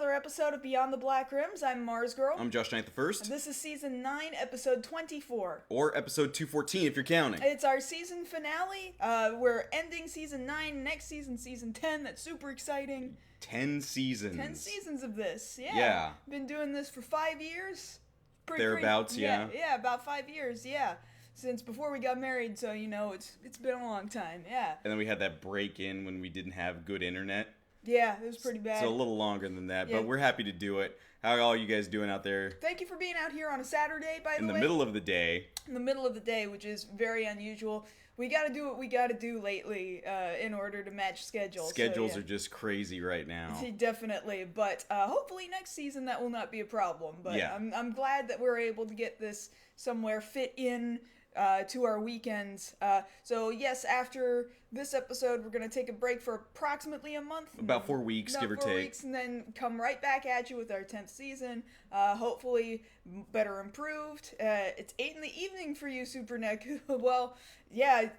another episode of Beyond the Black Rims. I'm Mars Girl. I'm Josh Knight the First. And this is Season 9, Episode 24. Or Episode 214 if you're counting. It's our season finale. We're ending Season 9, next season, Season 10. That's super exciting. 10 seasons. 10 seasons of this, yeah. Yeah. Been doing this for 5 years. Thereabouts, yeah. Yeah, about 5 years, yeah. Since before we got married, so, you know, it's been a long time, yeah. And then we had that break-in when we didn't have good internet. Yeah, it was pretty bad. So a little longer than that, Yeah. but we're happy to do it. How are all you guys doing out there? Thank you for being out here on a Saturday, by the way. In the middle of the day. In the middle of the day, which is very unusual. We gotta do what we gotta do lately in order to match schedules. Schedules are just crazy right now. Definitely, but hopefully next season that will not be a problem. But yeah. I'm glad that we're able to get this somewhere fit in to our weekends. So yes, after this episode, we're going to take a break for approximately a month. About 4 weeks, give or take. 4 weeks, and then come right back at you with our 10th season. Hopefully better improved. It's 8 in the evening for you, Super Nick. Well, yeah,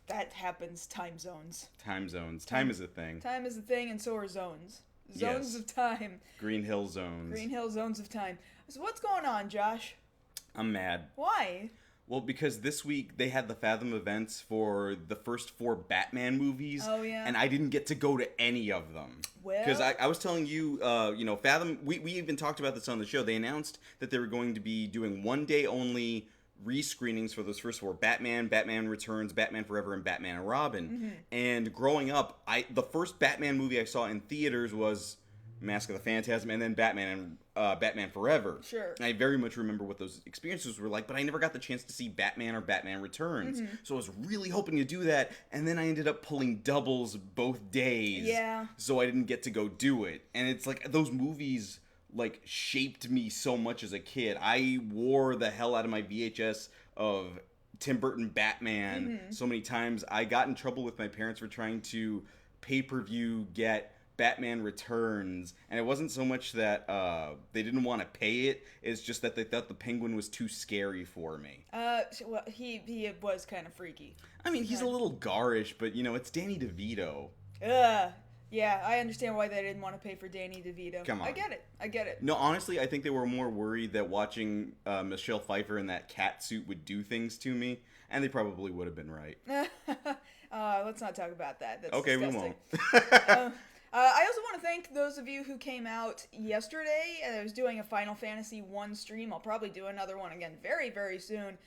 that happens. Time zones. Time zones. Time is a thing. Time is a thing, and so are zones. Zones of time. Green Hill zones. Green Hill zones of time. So what's going on, Josh? I'm mad. Why? Well, because this week they had the Fathom events for the first 4 Batman movies. Oh, yeah. And I didn't get to go to any of them. Well... Because I was telling you, Fathom, we even talked about this on the show. They announced that they were going to be doing one-day only re-screenings for those first 4. Batman, Batman Returns, Batman Forever, and Batman and Robin. Mm-hmm. And growing up, the first Batman movie I saw in theaters was Mask of the Phantasm, and then Batman and Batman Forever. Sure. And I very much remember what those experiences were like, but I never got the chance to see Batman or Batman Returns. Mm-hmm. So I was really hoping to do that, and then I ended up pulling doubles both days. Yeah. So I didn't get to go do it. And it's like, those movies, like, shaped me so much as a kid. I wore the hell out of my VHS of Tim Burton Batman so many times. I got in trouble with my parents for trying to pay-per-view get Batman Returns, and it wasn't so much that they didn't want to pay it, it's just that they thought the Penguin was too scary for me. Well, he was kind of freaky. I mean, he's a little garish, but, you know, it's Danny DeVito. Yeah, I understand why they didn't want to pay for Danny DeVito. Come on. I get it. No, honestly, I think they were more worried that watching Michelle Pfeiffer in that cat suit would do things to me, and they probably would have been right. Let's not talk about that. That's okay, disgusting. we won't. I also want to thank those of you who came out yesterday. I was doing a Final Fantasy 1 stream. I'll probably do another one again very, very soon.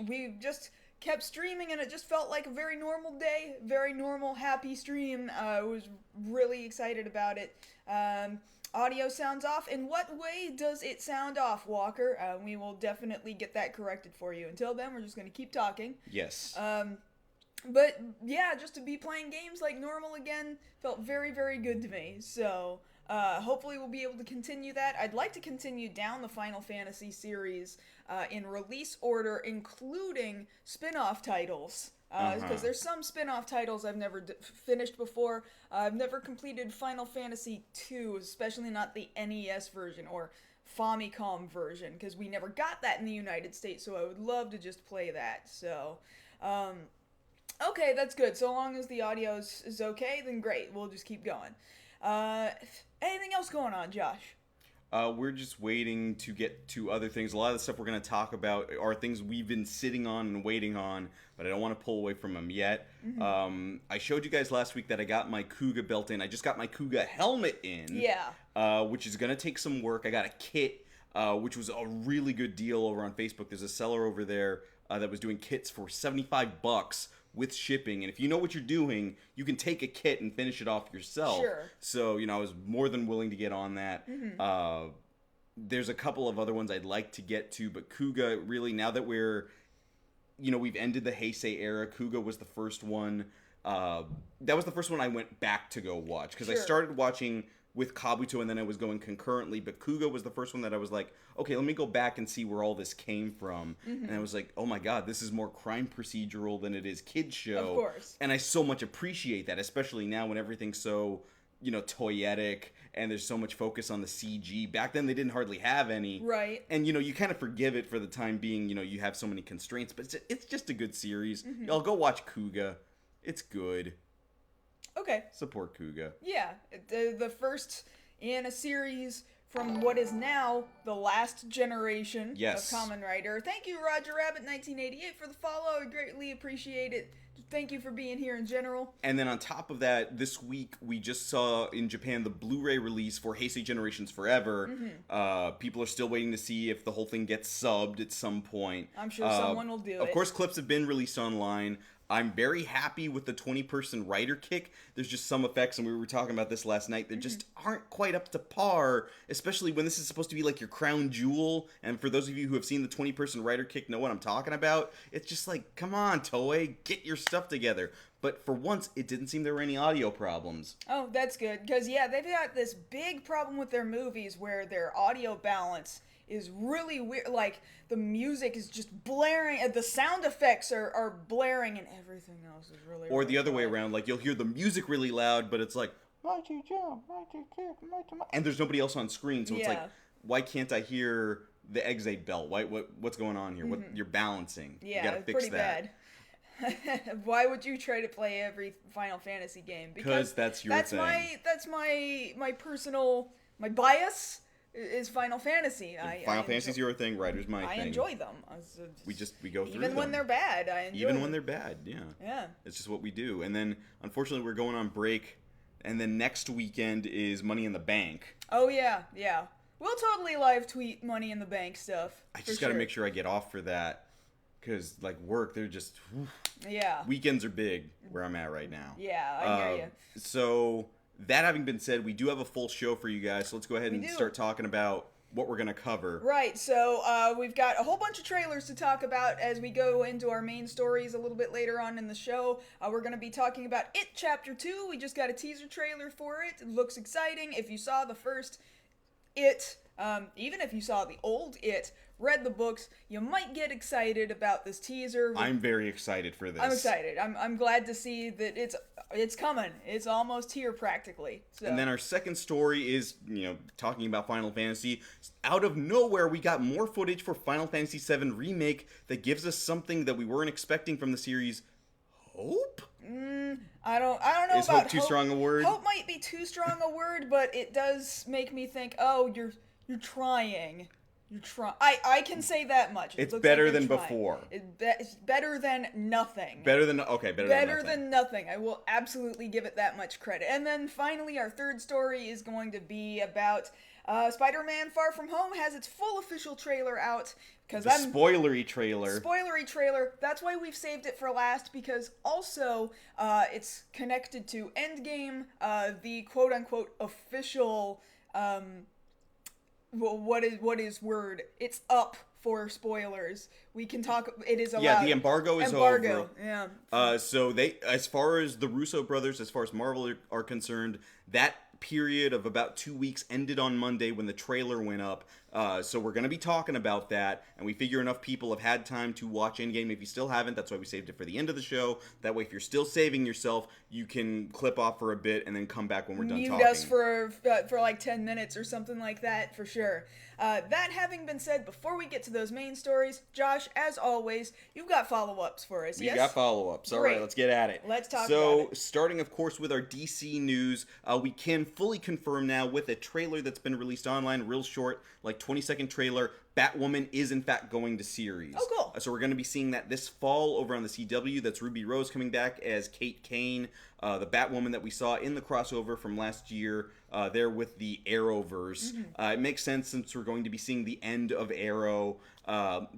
We just kept streaming, and it just felt like a very normal day, very normal, happy stream. I was really excited about it. Audio sounds off. In what way does it sound off, Walker? We will definitely get that corrected for you. Until then, we're just going to keep talking. Yes. But yeah, just to be playing games like normal again felt very, very good to me. So hopefully we'll be able to continue that. I'd like to continue down the Final Fantasy series in release order, including spin-off titles. Because there's some spin-off titles I've never finished before. I've never completed Final Fantasy 2, especially not the NES version or Famicom version, because we never got that in the United States, so I would love to just play that. So, okay, that's good. So long as the audio is okay, then great. We'll just keep going. Anything else going on, Josh? We're just waiting to get to other things. A lot of the stuff we're going to talk about are things we've been sitting on and waiting on, but I don't want to pull away from them yet. Mm-hmm. I showed you guys last week that I got my Kuga belt in. I just got my Kuga helmet in. Yeah. Which is going to take some work. I got a kit, which was a really good deal over on Facebook. There's a seller over there that was doing kits for $75 with shipping, and if you know what you're doing, you can take a kit and finish it off yourself. Sure. So, you know, I was more than willing to get on that. Mm-hmm. There's a couple of other ones I'd like to get to, but Kuga, really, now that we've ended the Heisei era, Kuga was the first one. That was the first one I went back to go watch, because I started watching with Kabuto, and then I was going concurrently, but Kuga was the first one that I was like, okay, let me go back and see where all this came from. Mm-hmm. And I was like, oh my god, this is more crime procedural than it is kids show. Of course. And I so much appreciate that, especially now when everything's so, toyetic, and there's so much focus on the CG. Back then, they didn't hardly have any. Right. And, you kind of forgive it for the time being, you have so many constraints, but it's just a good series. Mm-hmm. I'll go watch Kuga. It's good. Okay. Support Kuga. Yeah. The first in a series from what is now the last generation Yes. of Kamen Rider. Thank you, Roger Rabbit 1988, for the follow. I greatly appreciate it. Thank you for being here in general. And then on top of that, this week we just saw in Japan the Blu-ray release for Heisei Generations Forever. People are still waiting to see if the whole thing gets subbed at some point. I'm sure someone will do it. Of course, clips have been released online. I'm very happy with the 20-person rider kick. There's just some effects, and we were talking about this last night, that just aren't quite up to par, especially when this is supposed to be like your crown jewel. And for those of you who have seen the 20-person rider kick know what I'm talking about. It's just like, come on, Toei, get your stuff together. But for once, it didn't seem there were any audio problems. Oh, that's good. Because, yeah, they've got this big problem with their movies where their audio balance is really weird. Like, the music is just blaring, and the sound effects are blaring, and everything else is really Or the really other way loud. around, like you'll hear the music really loud, but it's like, mighty jump, mighty kick, mighty... And there's nobody else on screen, so it's like, Yeah. why can't I hear the exit bell? What's going on here? What you're balancing? Yeah, you gotta it's fix pretty that. bad. Why would you try to play every Final Fantasy game? Because that's your thing. That's my personal bias is Final Fantasy. Final Fantasy's your thing, Writer's my I thing. enjoy them. We go through even them. when they're bad. I enjoy Even them. when they're bad, yeah. Yeah. It's just what we do. And then, unfortunately, we're going on break, and then next weekend is Money in the Bank. Oh yeah, yeah. We'll totally live tweet Money in the Bank stuff. I just gotta make sure I get off for that, because, like, work, they're just... Yeah. Weekends are big where I'm at right now. Yeah, I hear you. So, that having been said, we do have a full show for you guys, so let's go ahead and do. start talking about what we're gonna cover. Right, so we've got a whole bunch of trailers to talk about as we go into our main stories a little bit later on in the show. We're going to be talking about It Chapter 2. We just got a teaser trailer for it. It looks exciting. If you saw the first It, even if you saw the old It, read the books, you might get excited about this teaser. I'm very excited for this. I'm excited. I'm glad to see that it's coming. It's almost here practically. So. And then our second story is, talking about Final Fantasy. Out of nowhere, we got more footage for Final Fantasy VII Remake that gives us something that we weren't expecting from the series. Hope? I don't know Is about hope too strong a word? Hope might be too strong a word, but it does make me think, oh, you're trying. You're trying. I can say that much. It's looks better like than you're trying. before. It's better than nothing. Better than Better nothing. than nothing. I will absolutely give it that much credit. And then finally, our third story is going to be about Spider-Man Far From Home has its full official trailer out. The spoilery trailer. Spoilery trailer. That's why we've saved it for last, because also it's connected to Endgame, the quote-unquote official... what is word? It's up for spoilers. We can talk. It is allowed. Yeah, the embargo is over. Yeah. So they, as far as the Russo brothers, as far as Marvel are concerned, that period of about 2 weeks ended on Monday when the trailer went up. So we're going to be talking about that, and we figure enough people have had time to watch Endgame. If you still haven't, that's why we saved it for the end of the show. That way, if you're still saving yourself, you can clip off for a bit and then come back when we're done talking. Mute us for like 10 minutes or something like that, for sure. That having been said, before we get to those main stories, Josh, as always, you've got follow-ups for us, yes? We got follow-ups. All Great. right, let's get at it. Let's talk so, about it. starting, of course, with our DC news, we can fully confirm now with a trailer that's been released online, real short, like 20-second trailer, Batwoman is, in fact, going to series. Oh, cool. So we're going to be seeing that this fall over on the CW. That's Ruby Rose coming back as Kate Kane, the Batwoman that we saw in the crossover from last year, there with the Arrowverse. It makes sense since we're going to be seeing the end of Arrow.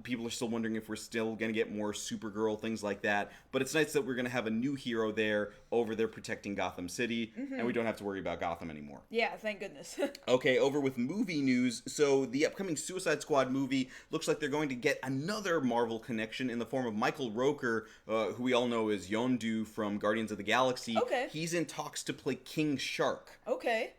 People are still wondering if we're still going to get more Supergirl, things like that. But it's nice that we're going to have a new hero there over there protecting Gotham City, and we don't have to worry about Gotham anymore. Yeah, thank goodness. Okay, over with movie news. So the upcoming Suicide Squad movie looks like they're going to get another Marvel connection in the form of Michael Rooker, who we all know as Yondu from Guardians of the Galaxy. Okay. He's in talks to play King Shark. Okay.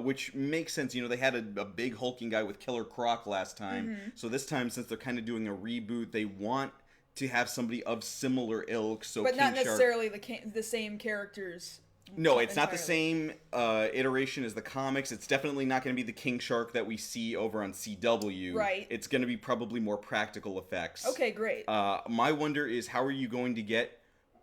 Which makes sense. They had a big hulking guy with Killer Croc last time. So this time, since they're kind of doing a reboot, they want to have somebody of similar ilk. So But King not Shark... necessarily the same characters. No, it's not the entirely. same iteration as the comics. It's definitely not going to be the King Shark that we see over on CW. Right. It's going to be probably more practical effects. Okay, great. My wonder is, how are you going to get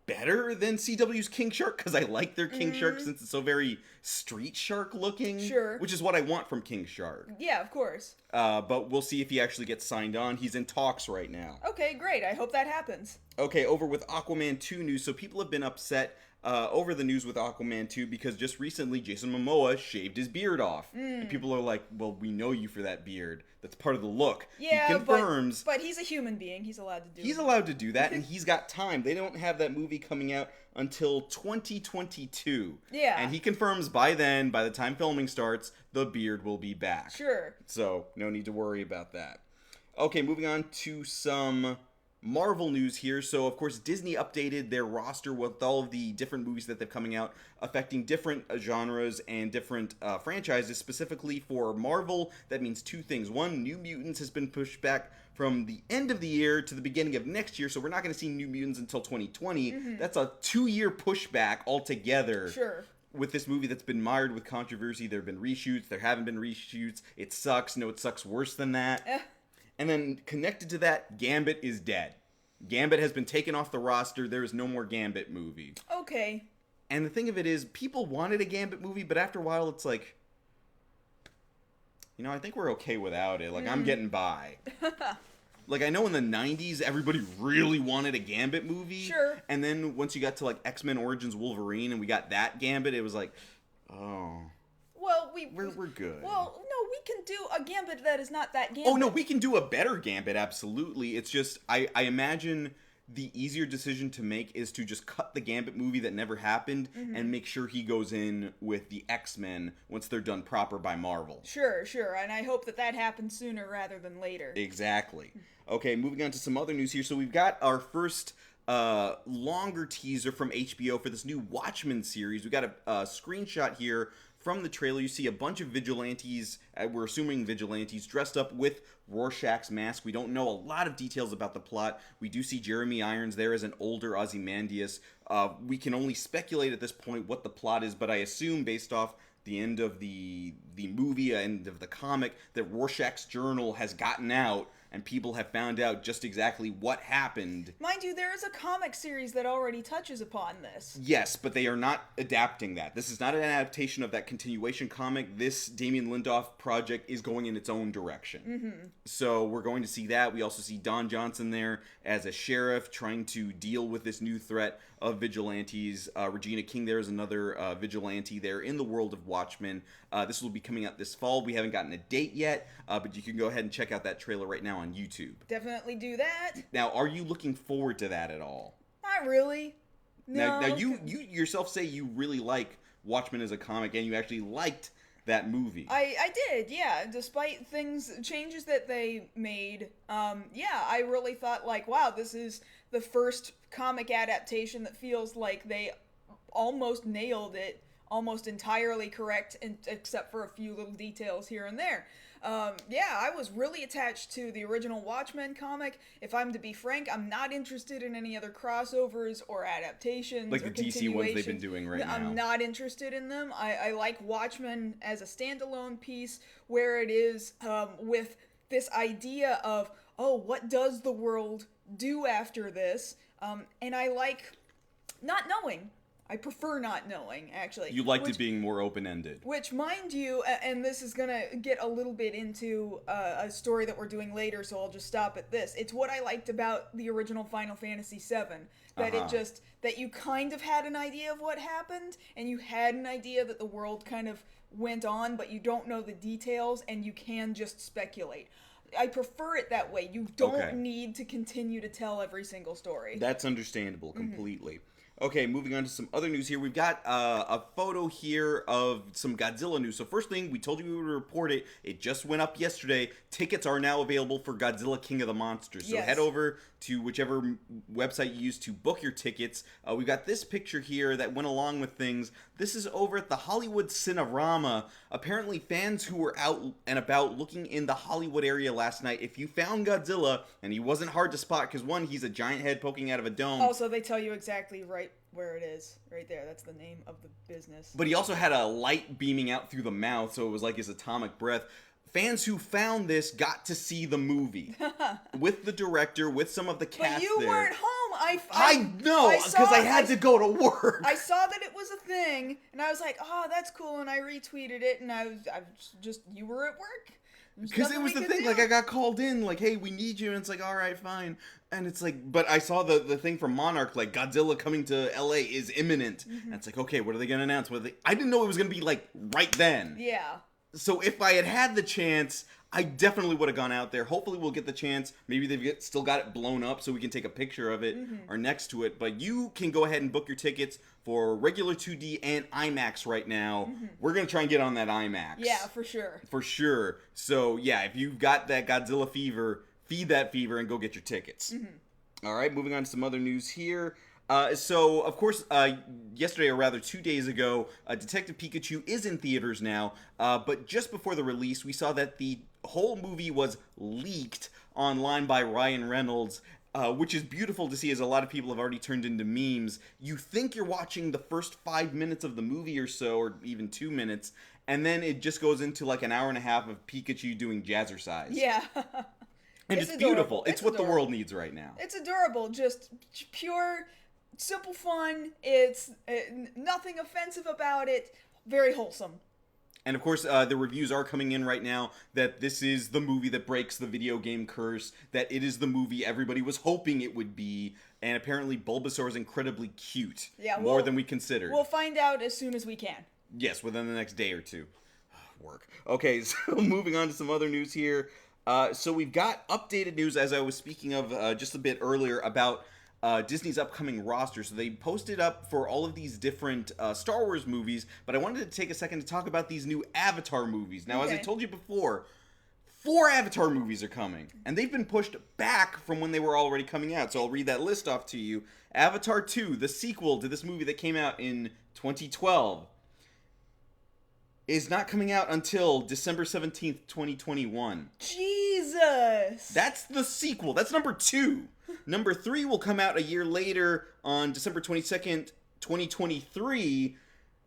better than CW's King Shark because I like their King Shark since it's so very Street Shark looking. Sure. Which is what I want from King Shark. Yeah, of course. But we'll see if he actually gets signed on. He's in talks right now. Okay, great. I hope that happens. Okay, over with Aquaman 2 news. So people have been upset over the news with Aquaman 2 because just recently Jason Momoa shaved his beard off. And people are like, well, we know you for that beard. That's part of the look. Yeah, he confirms. But he's a human being. He's allowed to do He's it. allowed to do that, and he's got time. They don't have that movie coming out until 2022. Yeah. And he confirms by then, by the time filming starts, the beard will be back. Sure. So, no need to worry about that. Okay, moving on to some Marvel news here. So, of course, Disney updated their roster with all of the different movies that they're coming out, affecting different genres and different franchises. Specifically for Marvel, that means two things. One, New Mutants has been pushed back from the end of the year to the beginning of next year, so we're not going to see New Mutants until 2020. That's a 2-year pushback altogether. Sure. With this movie that's been mired with controversy. There have been reshoots, there haven't been reshoots. It sucks. No, it sucks worse than that. And then connected to that, Gambit is dead. Gambit has been taken off the roster. There is no more Gambit movie. Okay. And the thing of it is, people wanted a Gambit movie, but after a while, it's like, you know, I think we're okay without it. Like, I'm getting by. Like, I know in the 90s, everybody really wanted a Gambit movie. Sure. And then once you got to, like, X-Men Origins Wolverine and we got that Gambit, it was like, oh, Well, we're good. Well, no, we can do a Gambit that is not that Gambit. Oh, no, we can do a better Gambit, absolutely. It's just, I imagine the easier decision to make is to just cut the Gambit movie that never happened and make sure he goes in with the X-Men once they're done proper by Marvel. Sure, and I hope that happens sooner rather than later. Exactly. Okay, moving on to some other news here. So we've got our first longer teaser from HBO for this new Watchmen series. We got a screenshot here from the trailer. You see a bunch of vigilantes, we're assuming vigilantes, dressed up with Rorschach's mask. We don't know a lot of details about the plot. We do see Jeremy Irons there as an older Ozymandias. We can only speculate at this point what the plot is, but I assume based off the end of the movie, end of the comic, that Rorschach's journal has gotten out and people have found out just exactly what happened. Mind you, there is a comic series that already touches upon this. Yes, but they are not adapting that. This is not an adaptation of that continuation comic. This Damien Lindelof project is going in its own direction. So we're going to see that. We also see Don Johnson there as a sheriff trying to deal with this new threat of vigilantes. Regina King there is another vigilante there in the world of Watchmen. This will be coming out this fall. We haven't gotten a date yet, but you can go ahead and check out that trailer right now on YouTube. Definitely do that. Now, are you looking forward to that at all? Not really. No. Now you yourself say you really like Watchmen as a comic, and you actually liked that movie. I did, yeah. Despite changes that they made, yeah, I really thought, like, wow, this is the first comic adaptation that feels like they almost nailed it, almost entirely correct, except for a few little details here and there. Yeah, I was really attached to the original Watchmen comic. If I'm to be frank, I'm not interested in any other crossovers or adaptations. Like the DC ones they've been doing right now. I'm not interested in them. I like Watchmen as a standalone piece where it is with this idea of, oh, what does the world do after this? And I like not knowing. I prefer not knowing, actually. You liked it being more open-ended. Which, mind you, and this is going to get a little bit into a story that we're doing later, so I'll just stop at this. It's what I liked about the original Final Fantasy VII. That that you kind of had an idea of what happened, and you had an idea that the world kind of went on, but you don't know the details, and you can just speculate. I prefer it that way. You don't need to continue to tell every single story. That's understandable completely. Okay, moving on to some other news here. We've got a photo here of some Godzilla news. So first thing, we told you we would report it. It just went up yesterday. Tickets are now available for Godzilla King of the Monsters. So head over to whichever website you use to book your tickets. We've got this picture here that went along with things. This is over at the Hollywood Cinerama. Apparently, fans who were out and about looking in the Hollywood area last night, if you found Godzilla, and he wasn't hard to spot because, one, he's a giant head poking out of a dome. Also, they tell you exactly right where it is. Right there. That's the name of the business. But he also had a light beaming out through the mouth, so it was like his atomic breath. Fans who found this got to see the movie with the director, with some of the cast. But you weren't home. I know, because I had to go to work. I saw that it was a thing, and I was like, oh, that's cool, and I retweeted it, and I was just, you were at work. Because it was the thing, like, I got called in, like, hey, we need you, and it's like, all right, fine. And it's like, but I saw the thing from Monarch, like, Godzilla coming to LA is imminent. And it's like, okay, what are they going to announce? I didn't know it was going to be, like, right then. Yeah. So if I had the chance, I definitely would have gone out there. Hopefully we'll get the chance. Maybe they've still got it blown up so we can take a picture of it or next to it. But you can go ahead and book your tickets for regular 2D and IMAX right now. We're going to try and get on that IMAX. Yeah, for sure. For sure. So, yeah, if you've got that Godzilla fever, feed that fever and go get your tickets. All right, moving on to some other news here. So, of course, yesterday, or rather 2 days ago, Detective Pikachu is in theaters now, but just before the release, we saw that the whole movie was leaked online by Ryan Reynolds, which is beautiful to see, as a lot of people have already turned into memes. You think you're watching the first 5 minutes of the movie or so, or even 2 minutes, and then it just goes into like an hour and a half of Pikachu doing jazzercise. Yeah. And it's beautiful. It's what the world needs right now. It's adorable. Just pure, simple fun. It's nothing offensive about it. Very wholesome. And of course, the reviews are coming in right now that this is the movie that breaks the video game curse, that it is the movie everybody was hoping it would be, and apparently Bulbasaur is incredibly cute. Yeah, more than we considered. We'll find out as soon as we can. Yes, within the next day or two. Work. Okay, so moving on to some other news here. So we've got updated news, as I was speaking of just a bit earlier, about Disney's upcoming roster. So they posted up for all of these different Star Wars movies, but I wanted to take a second to talk about these new Avatar movies. Now, as I told you before, 4 Avatar movies are coming, and they've been pushed back from when they were already coming out. So I'll read that list off to you. Avatar 2, the sequel to this movie that came out in 2012, is not coming out until December 17th, 2021. Jesus! That's the sequel. That's number 2. Number 3 will come out a year later on December 22nd, 2023.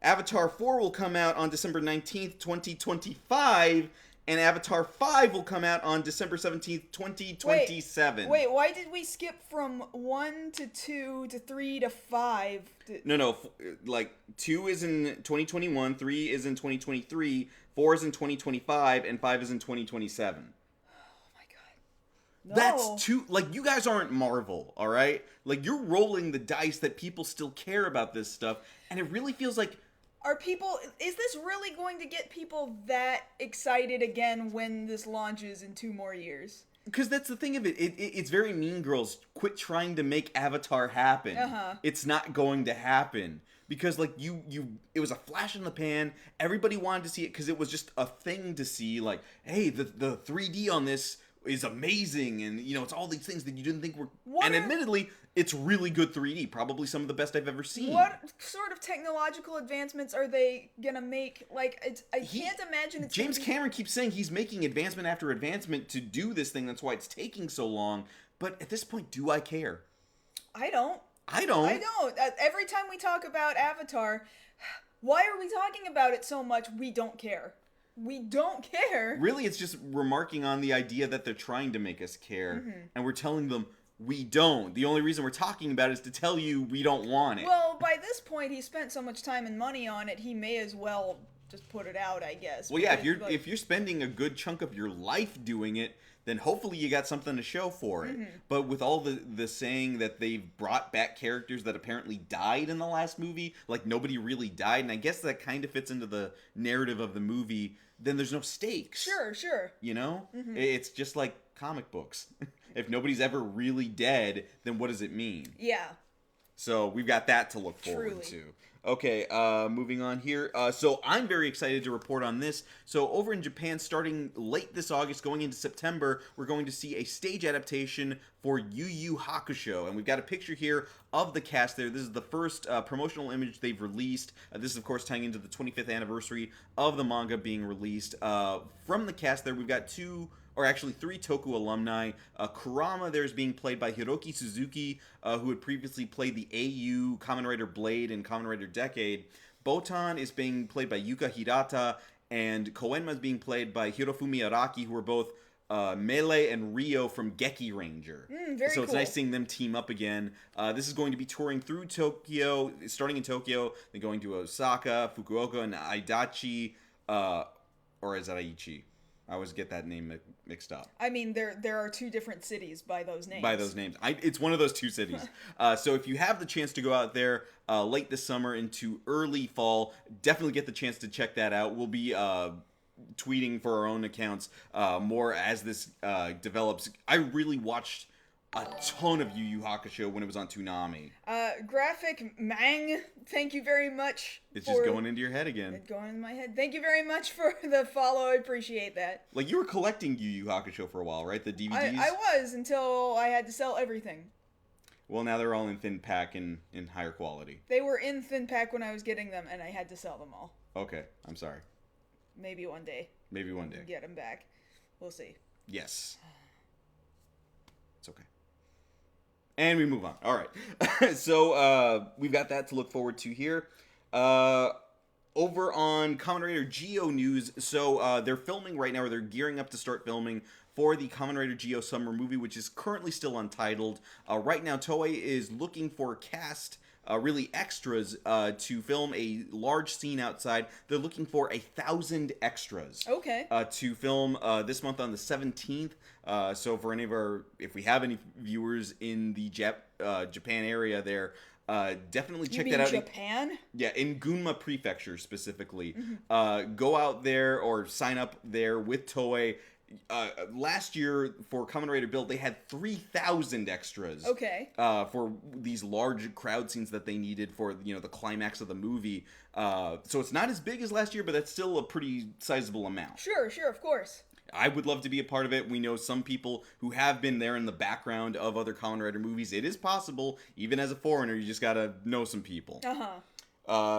Avatar 4 will come out on December 19th, 2025. And Avatar 5 will come out on December 17th, 2027. Wait, why did we skip from 1 to 2 to 3 to 5? No, like 2 is in 2021, 3 is in 2023, 4 is in 2025, and 5 is in 2027. No. That's too, like, you guys aren't Marvel, all right? Like, you're rolling the dice that people still care about this stuff, and it really feels like... Is this really going to get people that excited again when this launches in 2 more years? Because that's the thing of it. It's very Mean Girls. Quit trying to make Avatar happen. It's not going to happen. Because, like, it was a flash in the pan. Everybody wanted to see it because it was just a thing to see. Like, hey, the 3D on this is amazing, and you know, it's all these things that you didn't think were. Admittedly, it's really good 3D, probably some of the best I've ever seen. What sort of technological advancements are they gonna make? Like, I can't imagine it's. James Cameron keeps saying he's making advancement after advancement to do this thing. That's why it's taking so long. But at this point, do I care? I don't. Every time we talk about Avatar, why are we talking about it so much? We don't care. We don't care. Really, it's just remarking on the idea that they're trying to make us care, and we're telling them we don't. The only reason we're talking about it is to tell you we don't want it. Well, by this point, he spent so much time and money on it, he may as well just put it out, I guess. Well, yeah, if you're spending a good chunk of your life doing it, then hopefully you got something to show for it. But with all the saying that they've brought back characters that apparently died in the last movie, like nobody really died, and I guess that kind of fits into the narrative of the movie, then there's no stakes. Sure. You know? It's just like comic books. If nobody's ever really dead, then what does it mean? Yeah. So we've got that to look forward to. Okay, moving on here. So I'm very excited to report on this. So over in Japan, starting late this August, going into September, we're going to see a stage adaptation for Yu Yu Hakusho. And we've got a picture here of the cast there. This is the first promotional image they've released. This is, of course, tying into the 25th anniversary of the manga being released. From the cast there, we've got 3 Toku alumni. Kurama there is being played by Hiroki Suzuki, who had previously played the AU Kamen Rider Blade and Kamen Rider Decade. Botan is being played by Yuka Hirata, and Koenma is being played by Hirofumi Araki, who are both Melee and Rio from Geki Ranger. Very so it's cool. nice seeing them team up again. This is going to be touring through Tokyo, starting in Tokyo, then going to Osaka, Fukuoka, and Aidachi, or is that Aichi? I always get that name mixed up. I mean, there are two different cities by those names. It's one of those two cities. So if you have the chance to go out there late this summer into early fall, definitely get the chance to check that out. We'll be tweeting for our own accounts more as this develops. I really watched a ton of Yu Yu Hakusho when it was on Toonami. Graphic Mang, thank you very much. It's just going into your head again. It's going in my head. Thank you very much for the follow. I appreciate that. Like, you were collecting Yu Yu Hakusho for a while, right? The DVDs? I was, until I had to sell everything. Well, now they're all in thin pack and in higher quality. They were in thin pack when I was getting them, and I had to sell them all. Okay, I'm sorry. Maybe one day. Maybe one day. Get them back. We'll see. Yes. It's okay. And we move on. All right. So we've got that to look forward to here. Over on Kamen Rider Geo news, so they're filming right now, or they're gearing up to start filming for the Kamen Rider Geo summer movie, which is currently still untitled. Right now, Toei is looking for cast, really extras, to film a large scene outside. They're looking for 1,000 extras. Okay. To film this month on the 17th. So for any of if we have any viewers in the Japan area there, definitely check that out. Japan? Yeah, in Gunma Prefecture specifically. Go out there or sign up there with Toei. Last year for Kamen Rider Build, they had 3,000 extras. Okay. For these large crowd scenes that they needed for the climax of the movie. So it's not as big as last year, but that's still a pretty sizable amount. Sure, of course. I would love to be a part of it. We know some people who have been there in the background of other Kamen Rider movies. It is possible, even as a foreigner. You just gotta know some people.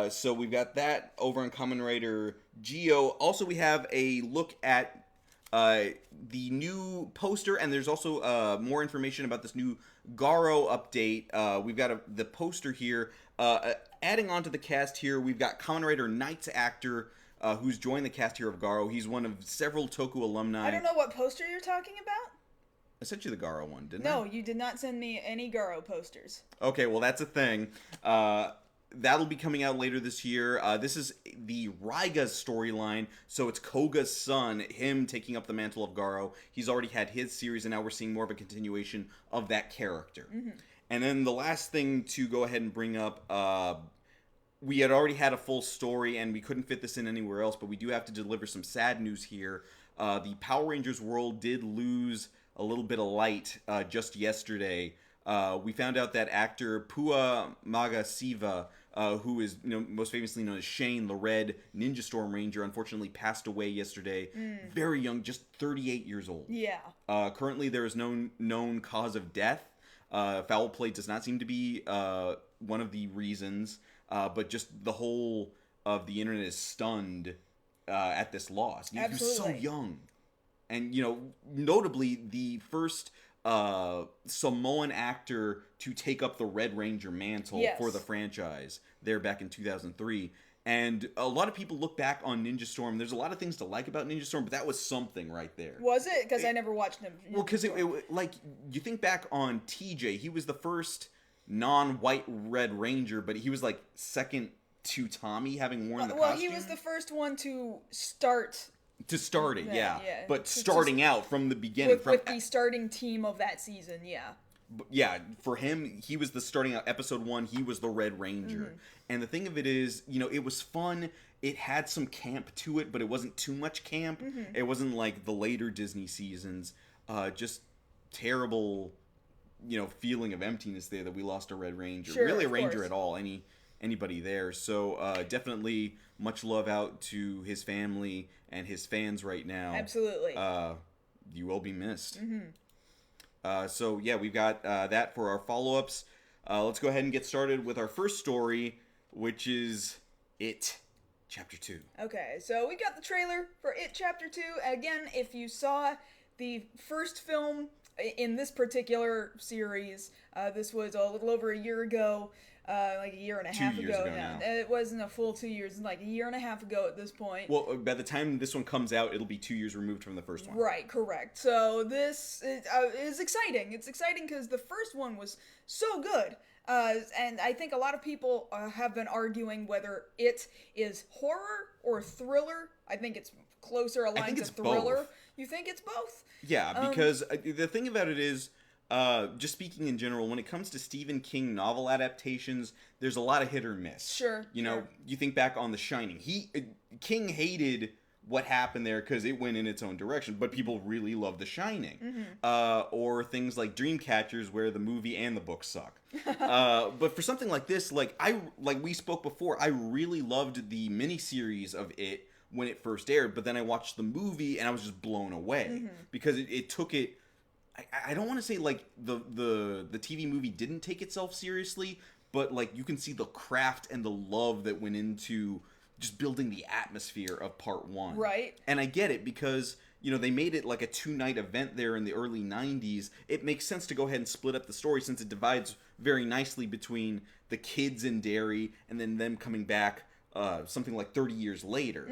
So we've got that over on Kamen Rider Geo. Also, we have a look at the new poster, and there's also more information about this new Garo update. We've got the poster here. Adding on to the cast here, we've got Kamen Rider Knight's actor, who's joined the cast here of Garo. He's one of several Toku alumni. I don't know what poster you're talking about. I sent you the Garo one, didn't I? No, you did not send me any Garo posters. Okay, well, that's a thing. That'll be coming out later this year. This is the Raiga's storyline, so it's Koga's son, him taking up the mantle of Garo. He's already had his series, and now we're seeing more of a continuation of that character. And then the last thing to go ahead and bring up, we had already had a full story, and we couldn't fit this in anywhere else, but we do have to deliver some sad news here. The Power Rangers world did lose a little bit of light just yesterday. We found out that actor Pua Magasiva, who is most famously known as Shane, the Red Ninja Storm Ranger, unfortunately passed away yesterday. Very young, just 38 years old. Yeah. Currently, there is no known cause of death. Foul play does not seem to be one of the reasons. But just the whole of the internet is stunned at this loss. He was so young. And, notably, the first Samoan actor to take up the Red Ranger mantle for the franchise there back in 2003. And a lot of people look back on Ninja Storm. There's a lot of things to like about Ninja Storm, but that was something right there. Was it? Because I never watched him. Well, because you think back on TJ, he was the first non-white Red Ranger, but he was like second to Tommy, having worn the costume. Well, he was the first one to start. To start it, yeah. But to starting out from the beginning. With the starting team of that season, yeah. Yeah, for him, he was the starting out, episode 1, he was the Red Ranger. And the thing of it is, it was fun. It had some camp to it, but it wasn't too much camp. It wasn't like the later Disney seasons. Just terrible, feeling of emptiness there that we lost a Red Ranger. Sure, really a of Ranger course. At all, anybody there. So definitely much love out to his family and his fans right now. Absolutely. You will be missed. So yeah, we've got that for our follow-ups. Let's go ahead and get started with our first story, which is It Chapter 2. Okay, so we got the trailer for It Chapter 2. Again, if you saw the first film, in this particular series, this was a little over a year ago, like a year and a half 2 years ago ago now. now. It wasn't a full 2 years, like a year and a half ago at this point. Well, by the time this one comes out, it'll be 2 years removed from the first one. Right, correct. So this is exciting. It's exciting because the first one was so good. And I think a lot of people have been arguing whether it is horror or thriller. I think it's closer aligned to thriller. Both. You think it's both? Yeah, because the thing about it is, just speaking in general, when it comes to Stephen King novel adaptations, there's a lot of hit or miss. Sure. You know, you think back on The Shining. King hated what happened there because it went in its own direction, but people really love The Shining. Or things like Dreamcatchers, where the movie and the book suck. But for something like this, like we spoke before, I really loved the miniseries of it when it first aired, but then I watched the movie and I was just blown away because it took it. I don't want to say like the TV movie didn't take itself seriously, but like you can see the craft and the love that went into just building the atmosphere of part one. Right. And I get it because, you know, they made it like a 2-night event there in the early 90s. It makes sense to go ahead and split up the story since it divides very nicely between the kids in Derry and then them coming back something like 30 years later.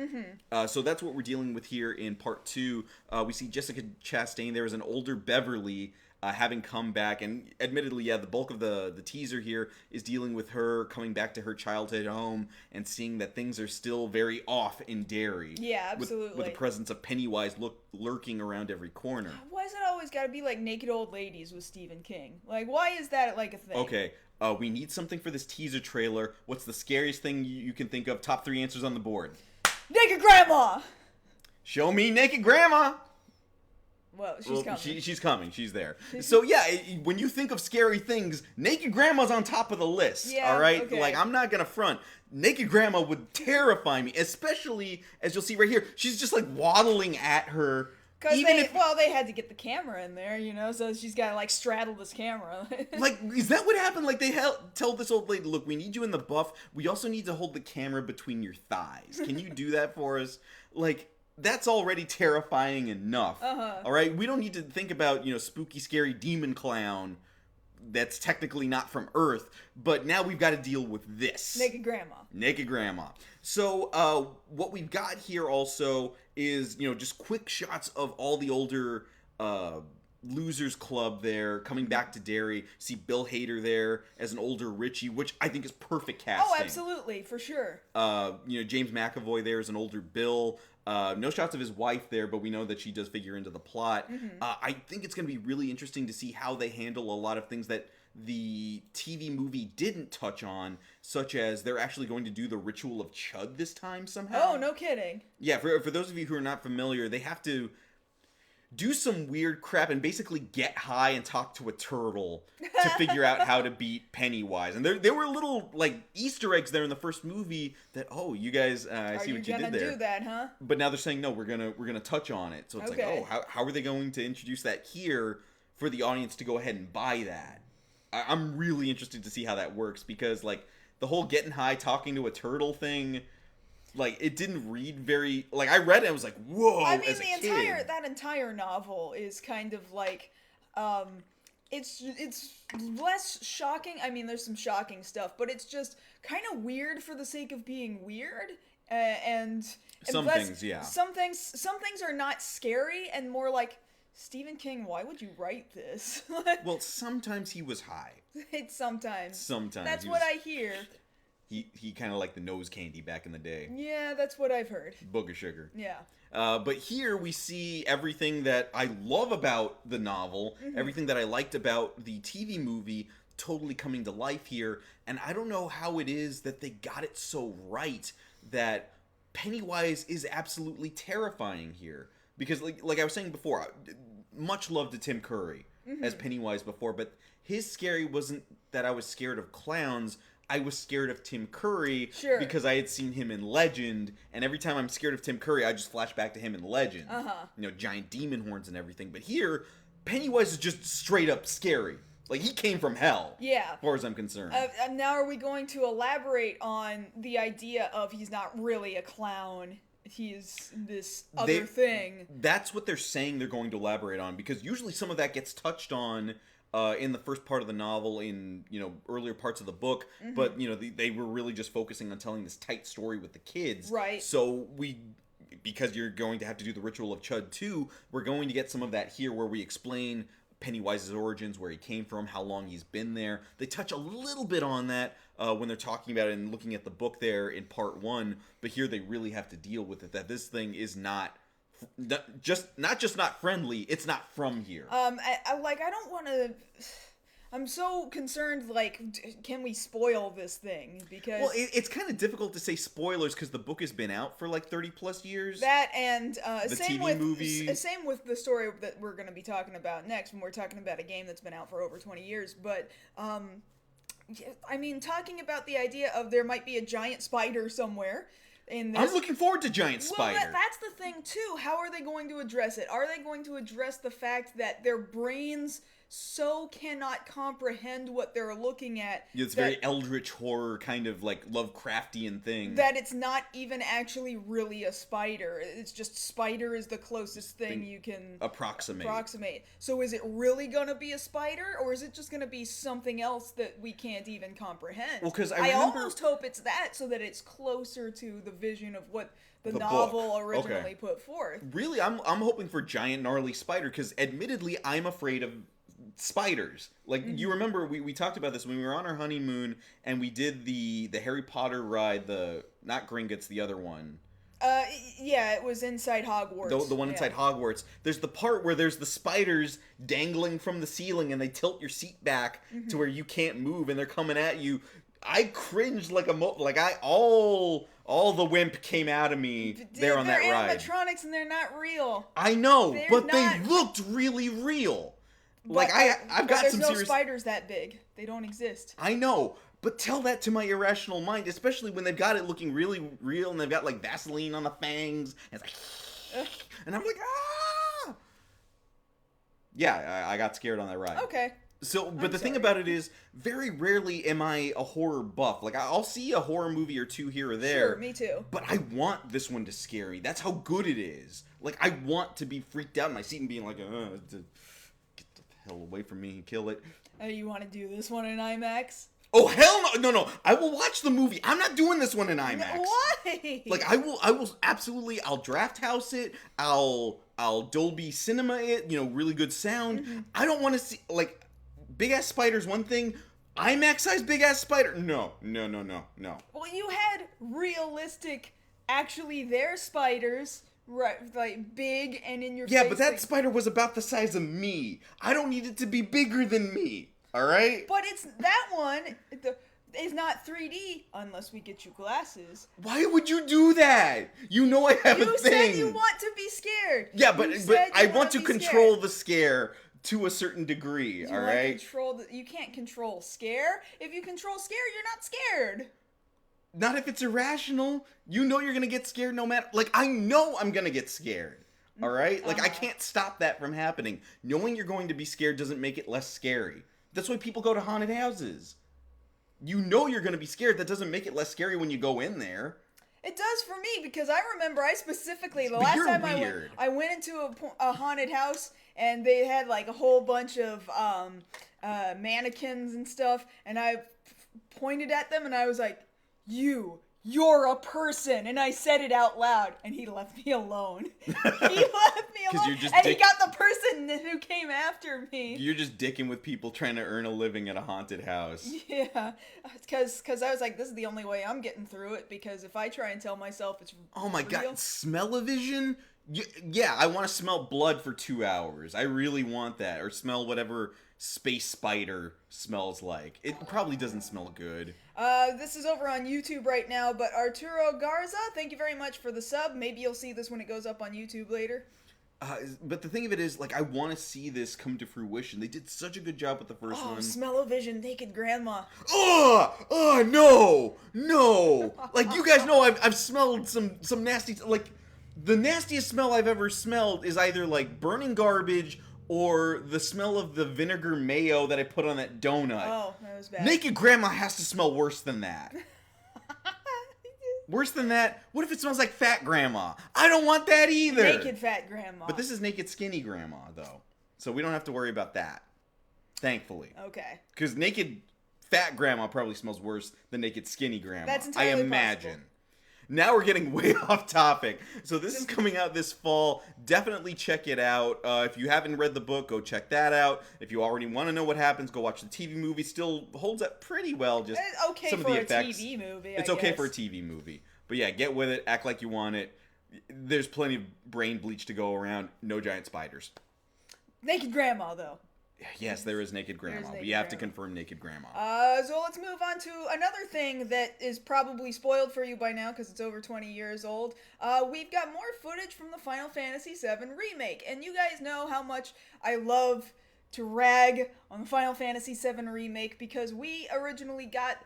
So that's what we're dealing with here in part 2. We see Jessica Chastain there as an older Beverly having come back, and admittedly, yeah, the bulk of the teaser here is dealing with her coming back to her childhood home and seeing that things are still very off in Derry. Yeah, absolutely. With the presence of Pennywise lurking around every corner. Why is it always got to be like naked old ladies with Stephen King? Like, why is that like a thing? Okay, we need something for this teaser trailer. What's the scariest thing you can think of? Top 3 answers on the board. Naked grandma! Show me naked grandma! Well, she's coming. She's coming. She's there. So yeah, when you think of scary things, naked grandma's on top of the list. Yeah, all right. okay. Like I'm not gonna front. Naked grandma would terrify me, especially as you'll see right here. She's just like waddling at her. Because they had to get the camera in there, you know, so she's got to like straddle this camera. Like, is that what happened? Like they tell this old lady, look, we need you in the buff. We also need to hold the camera between your thighs. Can you do that for us? Like. That's already terrifying enough. All right, we don't need to think about, you know, spooky, scary demon clown that's technically not from Earth, but now we've got to deal with this. Naked grandma. Naked grandma. So what we've got here also is, you know, just quick shots of all the older Losers Club there coming back to Derry. See Bill Hader there as an older Richie, which I think is perfect casting. Oh, absolutely, for sure. You know, James McAvoy there as an older Bill. No shots of his wife there, but we know that she does figure into the plot. I think it's going to be really interesting to see how they handle a lot of things that the TV movie didn't touch on, such as they're actually going to do the ritual of Chud this time somehow. Oh, no kidding. Yeah, for those of you who are not familiar, they have to do some weird crap and basically get high and talk to a turtle to figure out how to beat Pennywise. And there were little like Easter eggs there in the first movie that, oh, you guys, I see what you did there. Are you gonna do that, huh? But now they're saying no, we're gonna touch on it. So it's like, oh, how are they going to introduce that here for the audience to go ahead and buy that? I'm really interested to see how that works because like the whole getting high, talking to a turtle thing. Like it didn't read very like I read it and was like whoa. I mean as a kid. that entire novel is kind of like it's less shocking. I mean there's some shocking stuff, but it's just kind of weird for the sake of being weird. And some things, yeah. Some things are not scary and more like Stephen King, why would you write this? Well, sometimes he was high. It's sometimes. That's what what I hear. He kind of like the nose candy back in the day. Yeah, that's what I've heard. Booger sugar. Yeah. But here we see everything that I love about the novel, everything that I liked about the TV movie totally coming to life here. And I don't know how it is that they got it so right that Pennywise is absolutely terrifying here. Because like I was saying before, much love to Tim Curry as Pennywise before, but his scary wasn't that I was scared of clowns. I was scared of Tim Curry because I had seen him in Legend, and every time I'm scared of Tim Curry, I just flash back to him in Legend. You know, giant demon horns and everything. But here, Pennywise is just straight up scary. Like, he came from hell. Yeah. As far as I'm concerned. Now are we going to elaborate on the idea of he's not really a clown he's this other thing. That's what they're saying they're going to elaborate on, because usually some of that gets touched on in the first part of the novel, in earlier parts of the book, but they were really just focusing on telling this tight story with the kids. Right. So because you're going to have to do the ritual of Chud 2, we're going to get some of that here, where we explain Pennywise's origins, where he came from, how long he's been there. They touch a little bit on that when they're talking about it and looking at the book there in part 1, but here they really have to deal with it, that this thing is not not friendly, it's not from here. I don't want to. I'm so concerned, can we spoil this thing? Because... Well, it's kind of difficult to say spoilers, because the book has been out for 30 plus years. That, and the same TV movie. Same with the story that we're going to be talking about next, when we're talking about a game that's been out for over 20 years. But, talking about the idea of there might be a giant spider somewhere in this... I'm looking forward to giant spider. Well, that's the thing, too. How are they going to address it? Are they going to address the fact that their brains so cannot comprehend what they're looking at? Yeah, it's very eldritch horror, kind of Lovecraftian thing. That it's not even actually really a spider. It's just spider is the closest thing you can approximate. So is it really gonna be a spider, or is it just gonna be something else that we can't even comprehend? Well, because I almost hope it's that, so that it's closer to the vision of what the novel book. Originally put forth. Really, I'm hoping for giant gnarly spider, because admittedly I'm afraid of spiders. You remember we talked about this when we were on our honeymoon and we did the Harry Potter ride, not Gringotts, the other one. Yeah, it was inside Hogwarts. The one inside Hogwarts. There's the part where there's the spiders dangling from the ceiling and they tilt your seat back to where you can't move and they're coming at you. I cringed all the wimp came out of me there on that ride. They're animatronics and they're not real. I know, but they looked really real. I've got some serious... There's no spiders that big. They don't exist. I know, but tell that to my irrational mind, especially when they've got it looking really real and they've got Vaseline on the fangs. And it's and I'm like, ah! Yeah, I got scared on that ride. Okay. So, but the thing about it is, very rarely am I a horror buff. I'll see a horror movie or two here or there. Sure, me too. But I want this one to scare me. That's how good it is. I want to be freaked out in my seat and being away from me and kill it. You want to do this one in IMAX? Oh hell no! I will watch the movie. I'm not doing this one in IMAX. Why? I will absolutely. I'll draft house it. I'll Dolby Cinema it. Really good sound. I don't want to see big ass spiders. One thing, IMAX size big ass spider. No. Well, you had realistic, actually there spiders. Right, big and in your face. Yeah, but that spider was about the size of me. I don't need it to be bigger than me. All right? But that one is not 3D unless we get you glasses. Why would you do that? You know I have a thing. You said you want to be scared. Yeah, but I want to control the scare to a certain degree, all right? You can't control scare. If you control scare, you're not scared. Not if it's irrational. You know you're gonna get scared no matter... I know I'm gonna get scared. Alright? I can't stop that from happening. Knowing you're going to be scared doesn't make it less scary. That's why people go to haunted houses. You know you're gonna be scared. That doesn't make it less scary when you go in there. It does for me, because I remember the last time I went into a haunted house, and they had a whole bunch of mannequins and stuff, and I pointed at them and I was like, you're a person, and I said it out loud, and he left me alone. He left me alone, and he got the person who came after me. You're just dicking with people trying to earn a living at a haunted house. Yeah, because I was like, this is the only way I'm getting through it, because if I try and tell myself it's oh my god, smell-o-vision? Yeah, I want to smell blood for 2 hours. I really want that, or smell whatever space spider smells like. It probably doesn't smell good. This is over on YouTube right now, but Arturo Garza, thank you very much for the sub. Maybe you'll see this when it goes up on YouTube later. But the thing of it is, I want to see this come to fruition. They did such a good job with the first one. Oh, smell-o-vision, naked grandma. Oh, no! You guys know I've smelled some nasty... the nastiest smell I've ever smelled is either, burning garbage or the smell of the vinegar mayo that I put on that donut. Oh, that was bad. Naked grandma has to smell worse than that. Worse than that, what if it smells like fat grandma? I don't want that either. Naked fat grandma. But this is naked skinny grandma, though. So we don't have to worry about that. Thankfully. Okay. Because naked fat grandma probably smells worse than naked skinny grandma. That's entirely I imagine. possible. Now we're getting way off topic. So this is coming out this fall. Definitely check it out. If you haven't read the book, go check that out. If you already want to know what happens, go watch the TV movie. Still holds up pretty well. Just okay some of for the a effects. TV movie. It's okay for a TV movie. But yeah, get with it. Act like you want it. There's plenty of brain bleach to go around. No giant spiders. Naked grandma, though. Yes, there is naked grandma. naked We have to grandma. confirm naked grandma. So let's move on to another thing that is probably spoiled for you by now because it's over 20 years old. We've got more footage from the Final Fantasy VII Remake, and you guys know how much I love to rag on the Final Fantasy VII Remake because we originally got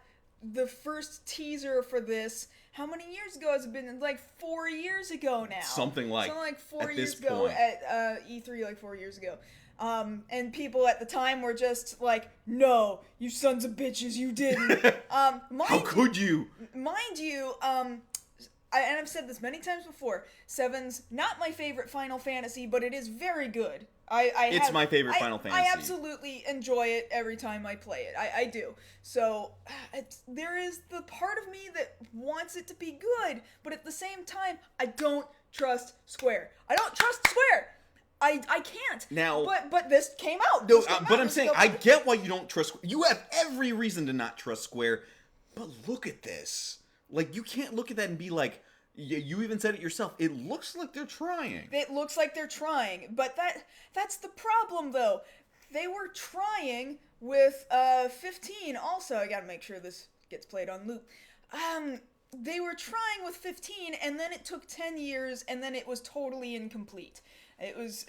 the first teaser for this. How many years ago has it been? Like 4 years ago now. Something like 4 at years this ago point. at E3, like 4 years ago. And people at the time were just like, no, you sons of bitches, you didn't. How could you? Mind you, and I've said this many times before, 7's not my favorite Final Fantasy, but it is very good. It's my favorite Final Fantasy. I absolutely enjoy it every time I play it. I do. So, there is the part of me that wants it to be good, but at the same time, I don't trust Square. I don't trust Square! I can't. Now, but this came out. No, but I'm saying I get why you don't trust. You have every reason to not trust Square, but look at this. Like you can't look at that and be like, you even said it yourself. It looks like they're trying. It looks like they're trying, but that's the problem though. They were trying with 15. Also, I gotta make sure this gets played on loop. They were trying with 15, and then it took 10 years, and then it was totally incomplete. It was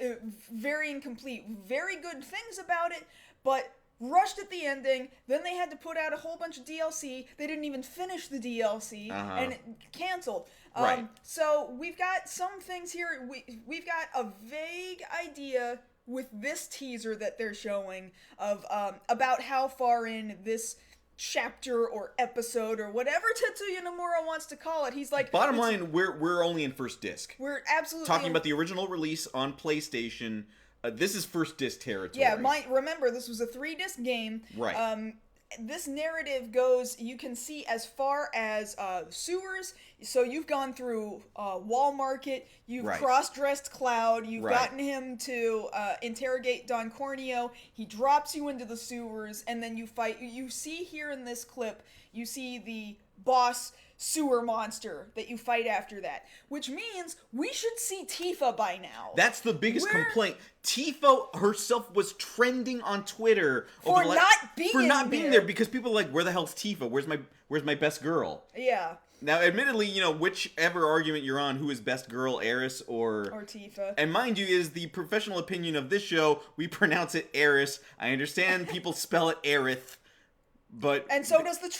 very incomplete. Very good things about it, but rushed at the ending. Then they had to put out a whole bunch of DLC. They didn't even finish the DLC, and it canceled. Right. So we've got some things here. We've got a vague idea with this teaser that they're showing of about how far in this chapter or episode or whatever Tetsuya Nomura wants to call it. He's like, bottom line, we're only in first disc. We're absolutely talking about the original release on PlayStation. This is first disc territory. Yeah, remember this was a 3-disc game. Right. This narrative goes, you can see as far as sewers. So you've gone through Wall Market, you've cross-dressed Cloud, you've gotten him to interrogate Don Corneo, he drops you into the sewers, and then you fight. You see here in this clip, you see the boss sewer monster that you fight after that, which means we should see Tifa by now. That's the biggest complaint. Tifa herself was trending on Twitter for not being there because people are like, where the hell's Tifa? Where's my best girl? Yeah. Now, admittedly, whichever argument you're on, who is best girl, Aeris or Tifa. And mind you, is the professional opinion of this show, we pronounce it Aeris. I understand people spell it Aerith, but... And so does the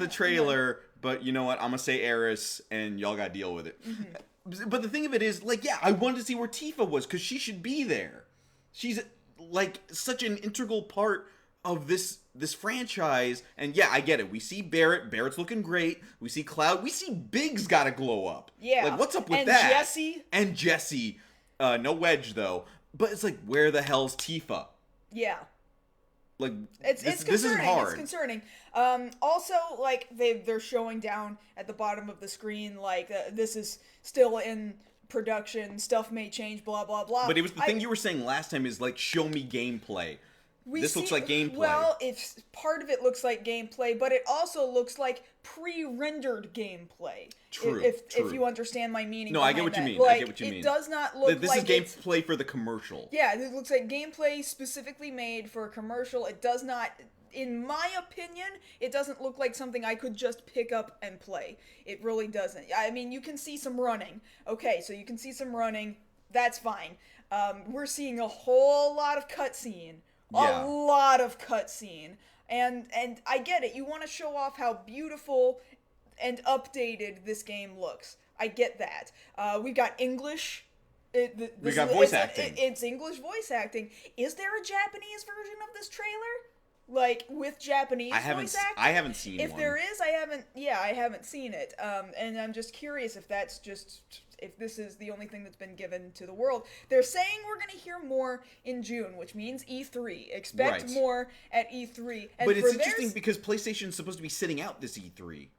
trailer. But you know what? I'm gonna say Aeris, and y'all gotta deal with it. Mm-hmm. But the thing of it is, like, yeah, I wanted to see where Tifa was, because she should be there. She's, like, such an integral part of this franchise. And yeah, I get it. We see Barrett. Barrett's looking great. We see Cloud. We see Biggs gotta glow up. Yeah. Like, what's up with that? Jessie. And Jessie. No Wedge, though. But it's like, where the hell's Tifa? Yeah. Like, it's this concerning. is hard. It's concerning. Also, like, they're showing down at the bottom of the screen, like, this is still in production, stuff may change, blah, blah, blah. But it was the thing you were saying last time is, like, show me gameplay. This looks like gameplay. Well, part of it looks like gameplay, but it also looks like pre-rendered gameplay. True. If you understand my meaning. No, I get what you mean. Like, I get what you mean. It does not look this like is gameplay for the commercial. Yeah, it looks like gameplay specifically made for a commercial. It does not, in my opinion, it doesn't look like something I could just pick up and play. It really doesn't. I mean, you can see some running. Okay, so you can see some running. That's fine. We're seeing a whole lot of cutscene. Yeah. A lot of cutscene. And I get it. You want to show off how beautiful and updated this game looks. I get that. We got English. We got voice acting. It's English voice acting. Is there a Japanese version of this trailer? like with Japanese voice acting. I haven't seen If one. there is, I haven't. Yeah, I haven't seen it. And I'm just curious if that's just if this is the only thing that's been given to the world. They're saying we're gonna hear more in June, which means E3. Expect Right. more at E3. And But it's for interesting because PlayStation's supposed to be sitting out this E3.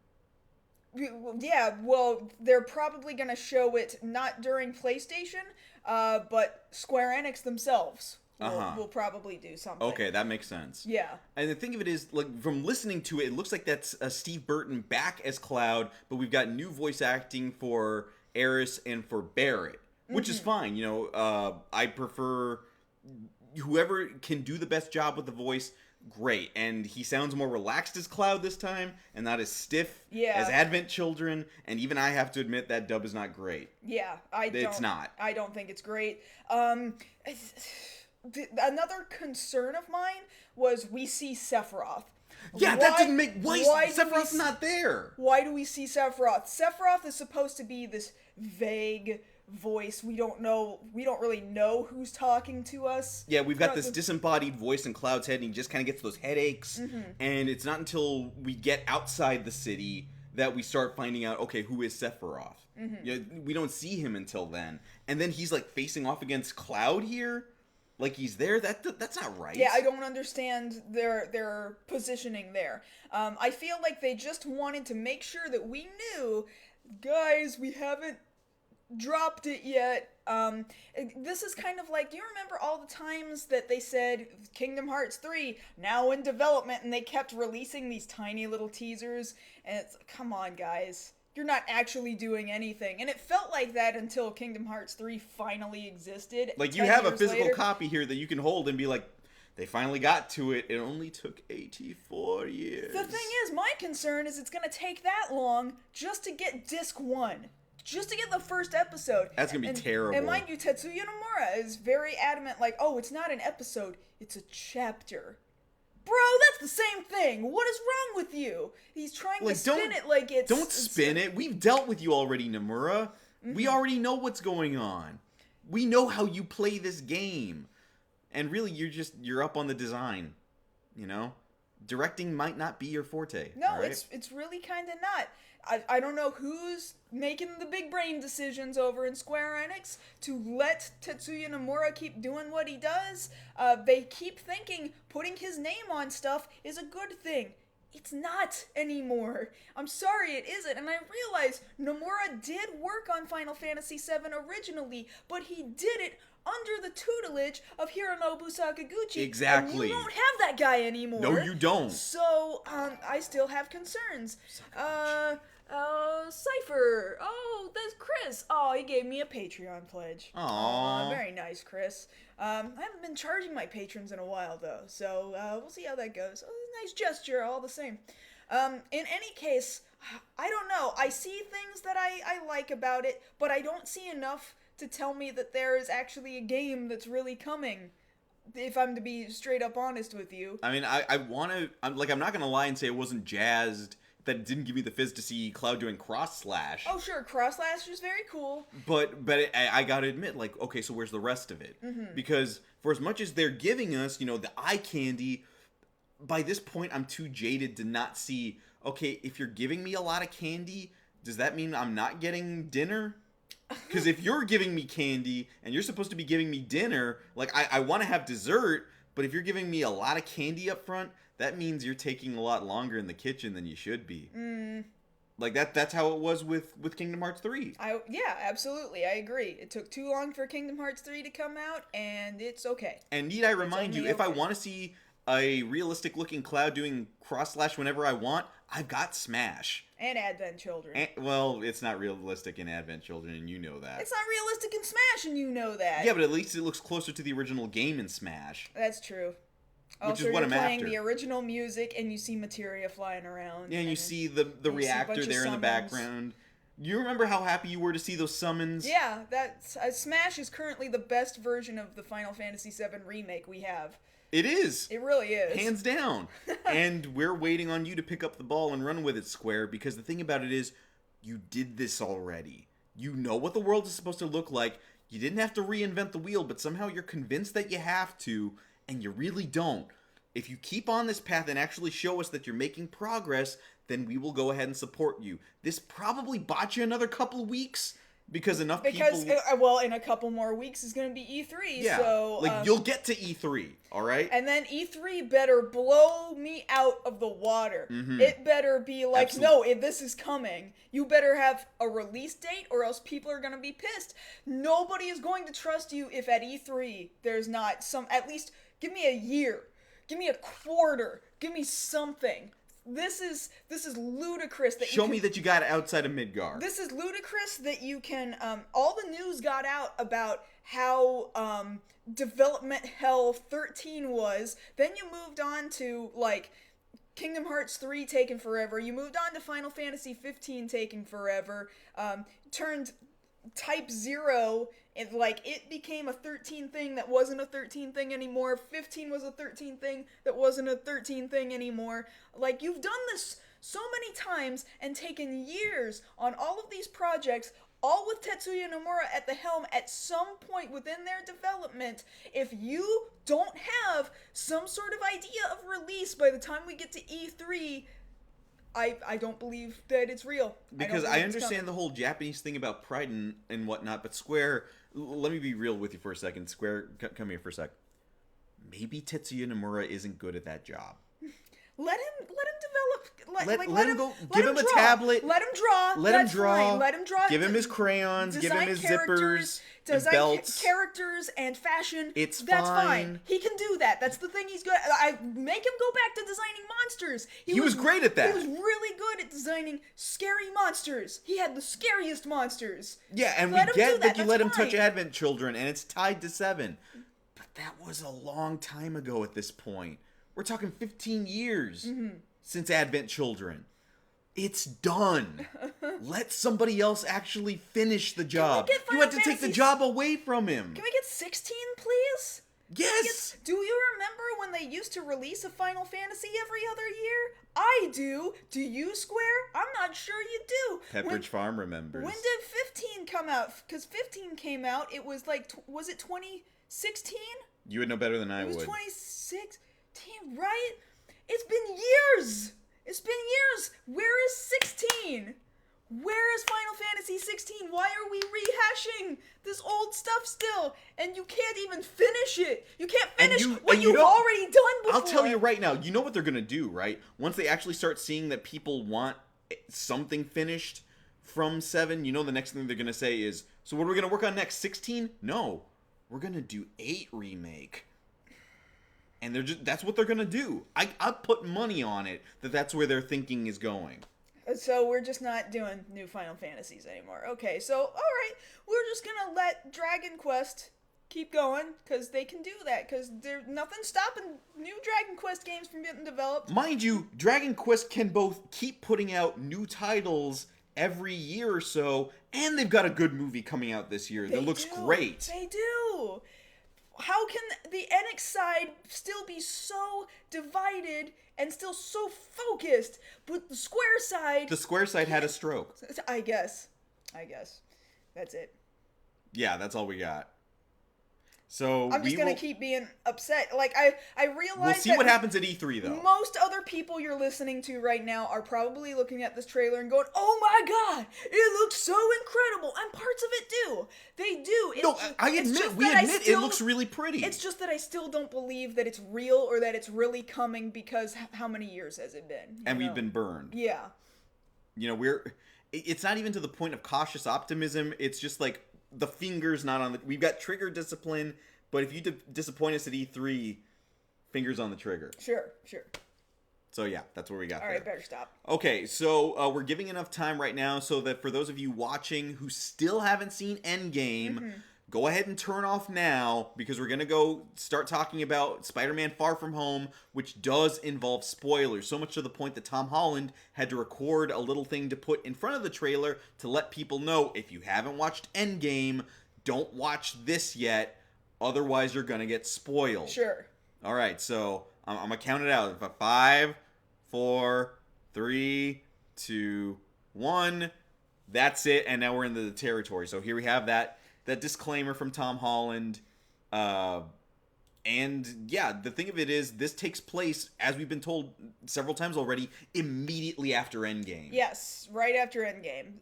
yeah, well, they're probably gonna show it not during PlayStation, but Square Enix themselves will probably do something. Okay, that makes sense. Yeah. And the thing of it is, like, from listening to it, it looks like that's Steve Burton back as Cloud, but we've got new voice acting for Aeris and for Barrett, which is fine. You know, I prefer whoever can do the best job with the voice. Great, and he sounds more relaxed as Cloud this time, and not as stiff as Advent Children. And even I have to admit that dub is not great. Yeah, it's not. I don't think it's great. Another concern of mine was we see Sephiroth. Yeah, that didn't make... Why Sephiroth's not there? Why do we see Sephiroth? Sephiroth is supposed to be this vague voice. We don't really know who's talking to us. Yeah, we've got this disembodied voice in Cloud's head, and he just kind of gets those headaches. And it's not until we get outside the city that we start finding out, okay, who is Sephiroth? You know, we don't see him until then. And then he's, like, facing off against Cloud here? Like he's there? That's not right. Yeah, I don't understand their positioning there. I feel like they just wanted to make sure that we knew, guys, we haven't dropped it yet. This is kind of like, do you remember all the times that they said Kingdom Hearts 3 now in development, and they kept releasing these tiny little teasers, and it's, come on, guys. You're not actually doing anything. And it felt like that until Kingdom Hearts 3 finally existed. Like, you have a physical copy here that you can hold and be like, they finally got to it. It only took 84 years. The thing is, my concern is it's going to take that long just to get Disc 1. Just to get the first episode. That's going to be terrible. And mind you, Tetsuya Nomura is very adamant, like, oh, it's not an episode, it's a chapter. Bro, that's the same thing. What is wrong with you? He's trying to spin it like it's... Don't spin it. We've dealt with you already, Nomura. We already know what's going on. We know how you play this game. And really, you're up on the design. You know? Directing might not be your forte. No, right? it's really kind of not. I don't know who's making the big brain decisions over in Square Enix to let Tetsuya Nomura keep doing what he does. They keep thinking putting his name on stuff is a good thing. It's not anymore. I'm sorry, it isn't. And I realize Nomura did work on Final Fantasy VII originally, but he did it under the tutelage of Hironobu Sakaguchi. Exactly. And you don't have that guy anymore. No, you don't. So, I still have concerns. Cypher. Oh, that's Chris. Oh, he gave me a Patreon pledge. Aww. Very nice, Chris. I haven't been charging my patrons in a while, though, so we'll see how that goes. Oh, nice gesture, all the same. In any case, I don't know. I see things that I like about it, but I don't see enough to tell me that there is actually a game that's really coming. If I'm to be straight up honest with you. I mean, I'm not gonna lie and say I wasn't jazzed that it didn't give me the fizz to see Cloud doing cross slash. Oh sure, cross slash is very cool. But I gotta admit, like, okay, so where's the rest of it? Because for as much as they're giving us, you know, the eye candy, by this point I'm too jaded to not see, okay, if you're giving me a lot of candy, does that mean I'm not getting dinner? Because if you're giving me candy and you're supposed to be giving me dinner, like, I want to have dessert, but if you're giving me a lot of candy up front, that means you're taking a lot longer in the kitchen than you should be. Like, that's how it was with Kingdom Hearts 3. Yeah, absolutely, I agree. It took too long for Kingdom Hearts 3 to come out, and it's okay. And need I remind you, if I want to see a realistic-looking Cloud doing cross-slash whenever I want, I've got Smash. And Advent Children. Well, it's not realistic in Advent Children, and you know that. It's not realistic in Smash, and you know that. Yeah, but at least it looks closer to the original game in Smash. That's true. Which is what I'm after. You're playing the original music, and you see materia flying around. Yeah, and you see the reactor there in the background. You remember how happy you were to see those summons? Yeah, that's Smash is currently the best version of the Final Fantasy VII Remake we have. It is. It really is. Hands down. And we're waiting on you to pick up the ball and run with it, Square, because the thing about it is, you did this already. You know what the world is supposed to look like. You didn't have to reinvent the wheel, but somehow you're convinced that you have to, and you really don't. if you keep on this path and actually show us that you're making progress, then we will go ahead and support you. This probably bought you another couple of weeks because Because people... well, in a couple more weeks is going to be E3, Yeah, so like you'll get to E3, all right? and then E3 better blow me out of the water. It better be like, no, this is coming. You better have a release date or else people are going to be pissed. Nobody is going to trust you if at E3 there's not some, at least give me a year. Give me a quarter. Give me something. This is ludicrous that Show me that you got it outside of Midgar. This is ludicrous that you can all the news got out about how development hell 13 was. Then you moved on to like Kingdom Hearts 3 taking forever. You moved on to Final Fantasy 15 taking forever. Turned Type 0 and like it became a 13 thing that wasn't a 13 thing anymore. 15 was a 13 thing that wasn't a 13 thing anymore. Like, you've done this so many times and taken years on all of these projects, all with Tetsuya Nomura at the helm at some point within their development. If you don't have some sort of idea of release by the time we get to E3, I don't believe that it's real. Because I understand the whole Japanese thing about pride and whatnot, but Square, let me be real with you for a second. Square, come here for a sec. Maybe Tetsuya Nomura isn't good at that job. Let him develop. Let him go. Give him a tablet. Let him draw. Let him draw. Fine. Let him draw. Give him his crayons. Give him his zippers. And belts. Characters and fashion. That's fine. He can do that. That's the thing he's good at. I make him go back to designing monsters. He was great at that. He was really good at designing scary monsters. He had the scariest monsters. Yeah, and we get that you let him touch Advent Children, and it's tied to 7. But that was a long time ago at this point. We're talking 15 years since Advent Children. It's done. Let somebody else actually finish the job. You had to take the job away from him. Can we get 16, please? Yes! Do you remember when they used to release a Final Fantasy every other year? I do. Do you, Square? I'm not sure you do. Pepperidge Farm remembers. When did 15 come out? Because 15 came out, it was like, was it 2016? You would know better than I would. It was 2016, right? It's been years! It's been years! Where is 16? Where is Final Fantasy 16? Why are we rehashing this old stuff still? And you can't even finish it. You can't finish what you've already done before. I'll tell you right now, you know what they're going to do, right? Once they actually start seeing that people want something finished from 7, you know the next thing they're going to say is, so what are we going to work on next? 16? No. We're going to do 8 remake. And that's what they're going to do. I put money on it that's where their thinking is going. So we're just not doing new Final Fantasies anymore. Okay, so, alright, we're just gonna let Dragon Quest keep going, because they can do that, because there's nothing stopping new Dragon Quest games from getting developed. Mind you, Dragon Quest can both keep putting out new titles every year or so, and they've got a good movie coming out this year that looks great. They do! How can the Enix side still be so divided and still so focused, but the Square side... The Square side had a stroke. I guess. That's it. Yeah, that's all we got. So I'm just gonna keep being upset. Like, I realize we'll see what happens at E3, though. Most other people you're listening to right now are probably looking at this trailer and going, "Oh my god, it looks so incredible!" And parts of it do. They do. I admit it looks really pretty. It's just that I still don't believe that it's real or that it's really coming, because how many years has it been? And we've been burned. Yeah. You know, it's not even to the point of cautious optimism. It's just like, the finger's not on the... We've got trigger discipline, but if you disappoint us at E3, fingers on the trigger. Sure. So yeah, that's where we got All there. right, better stop. Okay, so we're giving enough time right now so that for those of you watching who still haven't seen Endgame, go ahead and turn off now, because we're going to go start talking about Spider-Man Far From Home, which does involve spoilers. So much to the point that Tom Holland had to record a little thing to put in front of the trailer to let people know, if you haven't watched Endgame, don't watch this yet, otherwise you're going to get spoiled. Sure. All right, so I'm going to count it out. 5, 4, 3, 2, 1. That's it, and now we're into the territory. So here we have that disclaimer from Tom Holland. And yeah, the thing of it is, this takes place, as we've been told several times already, immediately after Endgame. Yes, right after Endgame.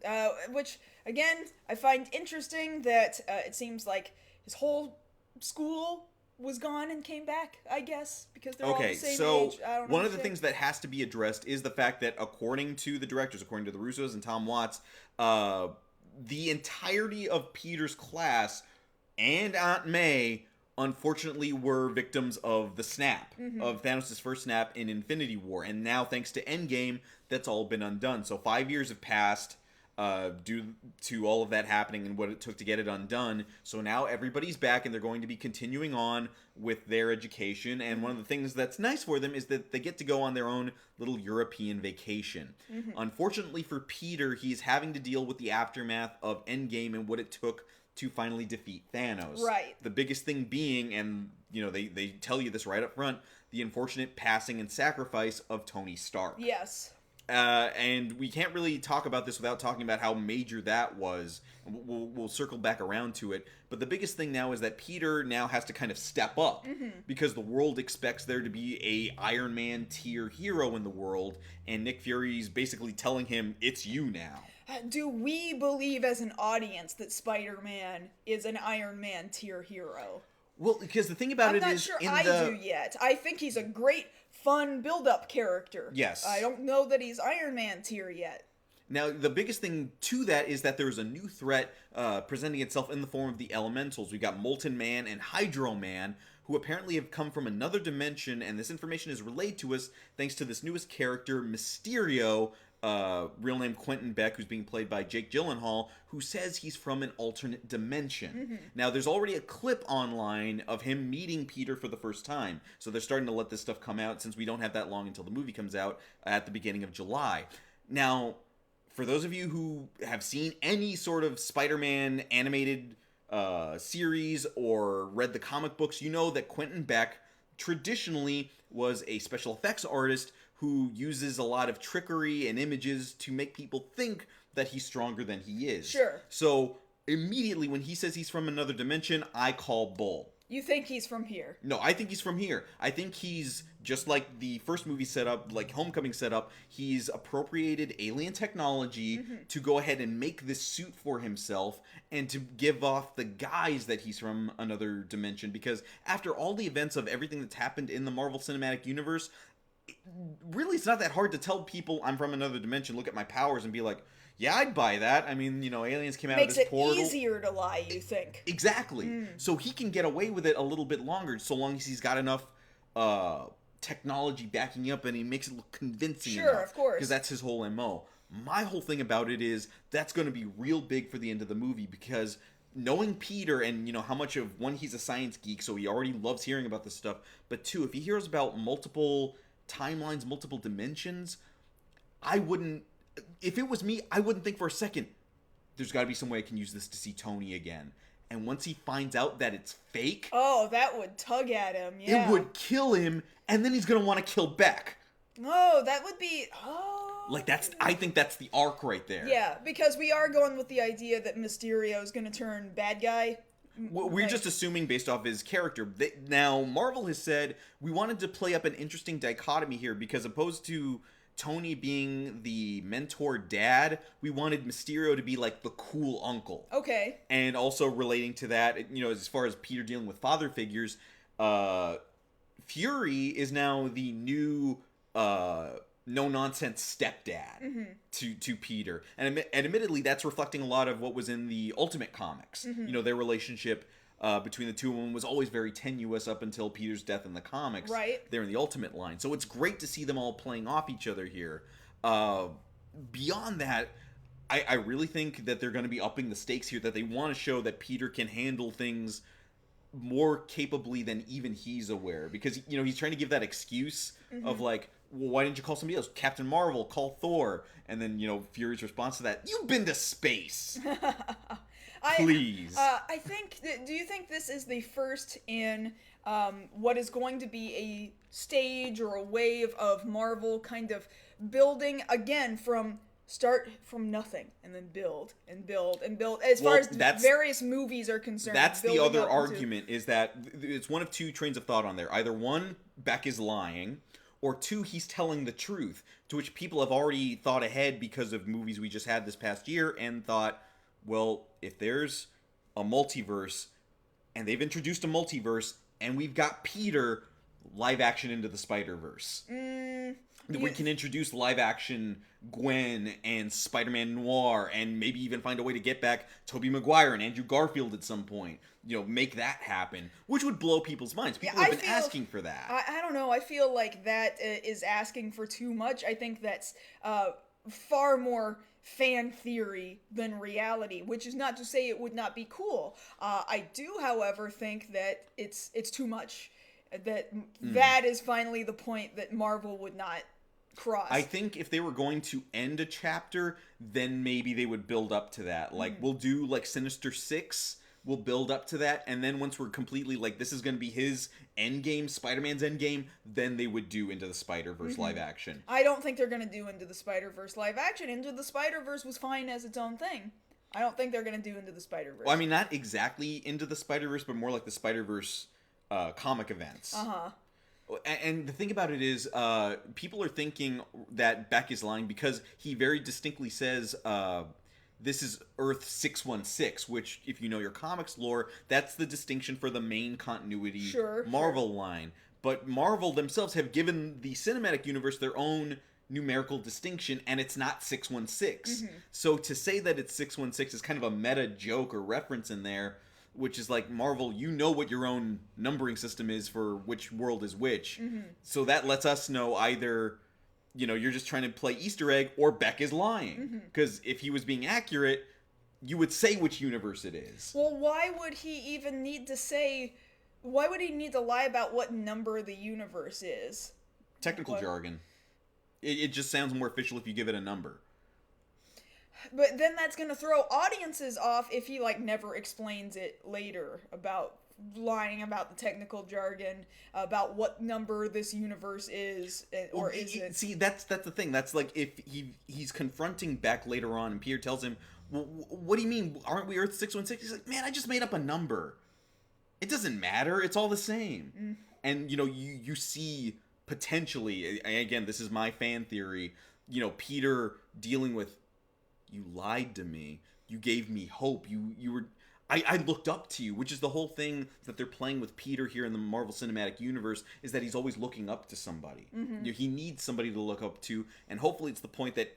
Which, again, I find interesting that it seems like his whole school was gone and came back, I guess, because they're all the Okay, same so age. I don't one of the understand. things that has to be addressed is the fact that, according to the directors, according to the Russos and Tom Watts, the entirety of Peter's class and Aunt May, unfortunately, were victims of the snap, of Thanos' first snap in Infinity War. And now, thanks to Endgame, that's all been undone. So 5 years have passed due to all of that happening and what it took to get it undone. So now everybody's back, and they're going to be continuing on with their education. And one of the things that's nice for them is that they get to go on their own little European vacation. Unfortunately for Peter, he's having to deal with the aftermath of Endgame and what it took to finally defeat Thanos. Right. The biggest thing being, and they tell you this right up front, the unfortunate passing and sacrifice of Tony Stark. Yes. And we can't really talk about this without talking about how major that was. We'll circle back around to it. But the biggest thing now is that Peter now has to kind of step up because the world expects there to be a Iron Man tier hero in the world, and Nick Fury's basically telling him, it's you now. Do we believe as an audience that Spider-Man is an Iron Man tier hero? Well, because the thing about I'm it not is, sure in I the do yet. I think he's a great, fun build-up character. Yes. I don't know that he's Iron Man tier yet. Now, the biggest thing to that is that there's a new threat presenting itself in the form of the Elementals. We've got Molten Man and Hydro Man, who apparently have come from another dimension, and this information is relayed to us thanks to this newest character, Mysterio, real name Quentin Beck, who's being played by Jake Gyllenhaal, who says he's from an alternate dimension. Now, there's already a clip online of him meeting Peter for the first time, so they're starting to let this stuff come out since we don't have that long until the movie comes out at the beginning of July. Now, for those of you who have seen any sort of Spider-Man animated series or read the comic books, you know that Quentin Beck traditionally was a special effects artist who uses a lot of trickery and images to make people think that he's stronger than he is. Sure. So immediately when he says he's from another dimension, I call bull. You think he's from here? No, I think he's from here. I think he's, just like the first movie set up, like Homecoming set up, he's appropriated alien technology to go ahead and make this suit for himself and to give off the guise that he's from another dimension. Because after all the events of everything that's happened in the Marvel Cinematic Universe, really it's not that hard to tell people I'm from another dimension, look at my powers, and be like, yeah, I'd buy that. I mean, aliens came out of this portal. Makes it easier to lie, you think? Exactly. So he can get away with it a little bit longer, so long as he's got enough technology backing up and he makes it look convincing enough. Sure, of course. Because that's his whole MO. My whole thing about it is that's going to be real big for the end of the movie, because knowing Peter and, how much of, one, he's a science geek, so he already loves hearing about this stuff, but two, if he hears about multiple timelines, multiple dimensions, if it was me, I wouldn't think for a second, there's got to be some way I can use this to see Tony again. And once he finds out that it's fake, oh, that would tug at him, yeah. it would kill him, and then he's going to want to kill Beck. Oh, that would be... I think that's the arc right there. Yeah, because we are going with the idea that Mysterio is going to turn bad guy. We're just assuming based off his character. Now, Marvel has said, we wanted to play up an interesting dichotomy here, because opposed to Tony being the mentor dad, we wanted Mysterio to be like the cool uncle. Okay. And also relating to that, as far as Peter dealing with father figures, Fury is now the new no-nonsense stepdad to Peter. And admittedly, that's reflecting a lot of what was in the Ultimate comics. Their relationship between the two of them was always very tenuous up until Peter's death in the comics. Right. They're in the Ultimate line. So it's great to see them all playing off each other here. Beyond that, I really think that they're going to be upping the stakes here, that they want to show that Peter can handle things more capably than even he's aware. Because, he's trying to give that excuse of like, well, why didn't you call somebody else? Captain Marvel, call Thor. And then, Fury's response to that, you've been to space. Please. I think, do you think this is the first in what is going to be a stage or a wave of Marvel kind of building, again, from start from nothing and then build and build and build. As far Well, as that's various movies are concerned, that's the building other up into- argument is that it's one of two trains of thought on there. Either one, Beck is lying, or two, he's telling the truth, to which people have already thought ahead because of movies we just had this past year and thought, well, if there's a multiverse and they've introduced a multiverse and we've got Peter, live action Into the Spider-Verse. We can introduce live action Gwen and Spider-Man Noir and maybe even find a way to get back Tobey Maguire and Andrew Garfield at some point. You know, make that happen, which would blow people's minds. People have been asking for that. I don't know. I feel like that is asking for too much. I think that's far more fan theory than reality, which is not to say it would not be cool. I do, however, think that it's too much. That is finally the point that Marvel would not cross. I think if they were going to end a chapter, then maybe they would build up to that. Like, we'll do, like, Sinister Six, we'll build up to that, and then once we're completely, like, this is going to be his endgame, Spider-Man's endgame, then they would do Into the Spider-Verse live action. I don't think they're going to do Into the Spider-Verse live action. Into the Spider-Verse was fine as its own thing. I don't think they're going to do Into the Spider-Verse. Well, I mean, not exactly Into the Spider-Verse, but more like the Spider-Verse comic events. And the thing about it is, people are thinking that Beck is lying because he very distinctly says, this is Earth 616, which, if you know your comics lore, that's the distinction for the main continuity Marvel line. But Marvel themselves have given the cinematic universe their own numerical distinction, and it's not 616. So to say that it's 616 is kind of a meta joke or reference in there, which is like, Marvel, you know what your own numbering system is for which world is which. So that lets us know either, you know, you're just trying to play Easter egg, or Beck is lying. Because if he was being accurate, you would say which universe it is. Well, why would he even need to say... Why would he need to lie about what number the universe is? Technical jargon. It just sounds more official if you give it a number. But then that's going to throw audiences off if he, like, never explains it later about lying about the technical jargon, about what number this universe is, or is it... See, that's the thing. That's like if he's confronting Beck later on and Peter tells him, well, what do you mean, aren't we Earth 616? He's like, man, I just made up a number. It doesn't matter. It's all the same. And, you know, you see potentially, again, this is my fan theory, you know, Peter dealing with, you lied to me. You gave me hope. You were... I looked up to you, which is the whole thing that they're playing with Peter here in the Marvel Cinematic Universe, is that he's always looking up to somebody. You know, he needs somebody to look up to, and hopefully it's the point that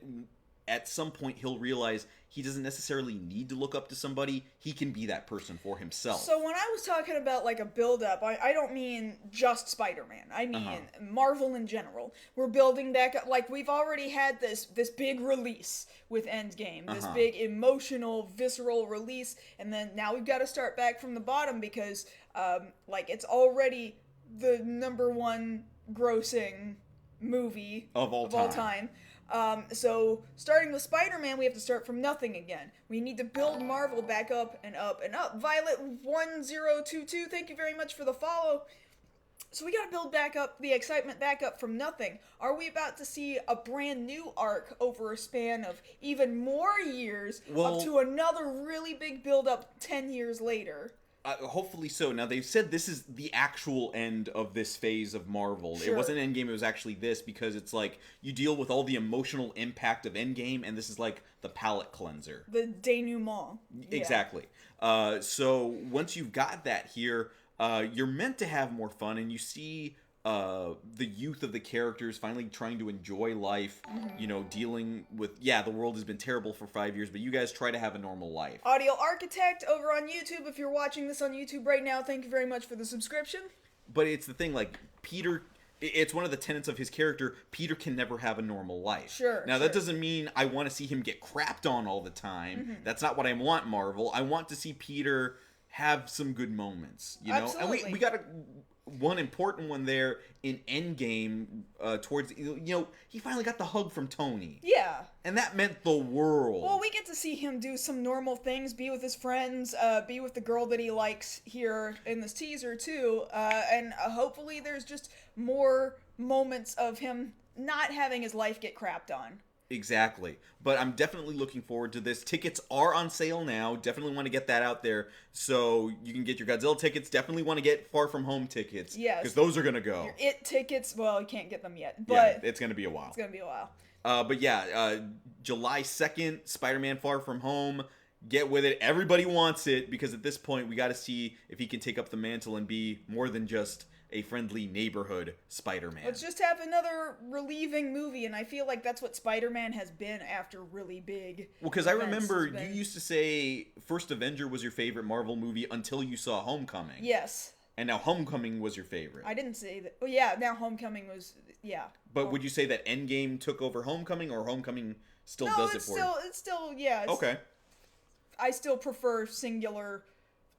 at some point he'll realize he doesn't necessarily need to look up to somebody. He can be that person for himself. So when I was talking about, like, a build-up, I don't mean just Spider-Man. I mean Marvel in general. We're building back up. Like, we've already had this big release with Endgame. This big emotional, visceral release. And then now we've got to start back from the bottom because, like, it's already the #1 grossing movie of all time. So, starting with Spider-Man, we have to start from nothing again. We need to build Marvel back up and up and up. Violet1022, thank you very much for the follow. So we gotta build back up, the excitement back up from nothing. Are we about to see a brand new arc over a span of even more years, up to another really big build-up 10 years later? Hopefully so. Now, they've said this is the actual end of this phase of Marvel. Sure. It wasn't Endgame, it was actually this, because it's like, you deal with all the emotional impact of Endgame, and this is like the palate cleanser. The denouement. Exactly. So, once you've got that here, you're meant to have more fun, and you see the youth of the characters finally trying to enjoy life, you know, dealing with, the world has been terrible for 5 years, but you guys try to have a normal life. Audio Architect over on YouTube. If you're watching this on YouTube right now, thank you very much for the subscription. But it's the thing, like, Peter, it's one of the tenets of his character, Peter can never have a normal life. Sure. Now, that doesn't mean I want to see him get crapped on all the time. That's not what I want, Marvel. I want to see Peter have some good moments, you know? Absolutely. And we got one important one there in Endgame, towards, you know, he finally got the hug from Tony. Yeah. And that meant the world. Well, we get to see him do some normal things, be with his friends, be with the girl that he likes here in this teaser, too. And hopefully there's just more moments of him not having his life get crapped on. Exactly. But I'm definitely looking forward to this. Tickets are on sale now. Definitely want to get that out there. So you can get your Godzilla tickets. Definitely want to get Far From Home tickets. Yes. Because those are going to go. Your It tickets, well, you can't get them yet, Yeah, but it's going to be a while. it's going to be a while. But yeah, July 2nd, Spider-Man Far From Home. Get with it. Everybody wants it because at this point we got to see if he can take up the mantle and be more than just a friendly neighborhood Spider-Man. Let's just have another relieving movie, and I feel like that's what Spider-Man has been after really big. Well, because I remember you used to say First Avenger was your favorite Marvel movie until you saw Homecoming. Yes. And now Homecoming was your favorite. I didn't say that. Oh yeah, now Homecoming was But would you say that Endgame took over Homecoming, or Homecoming still does it for you? It's still yeah. Okay. I still prefer singular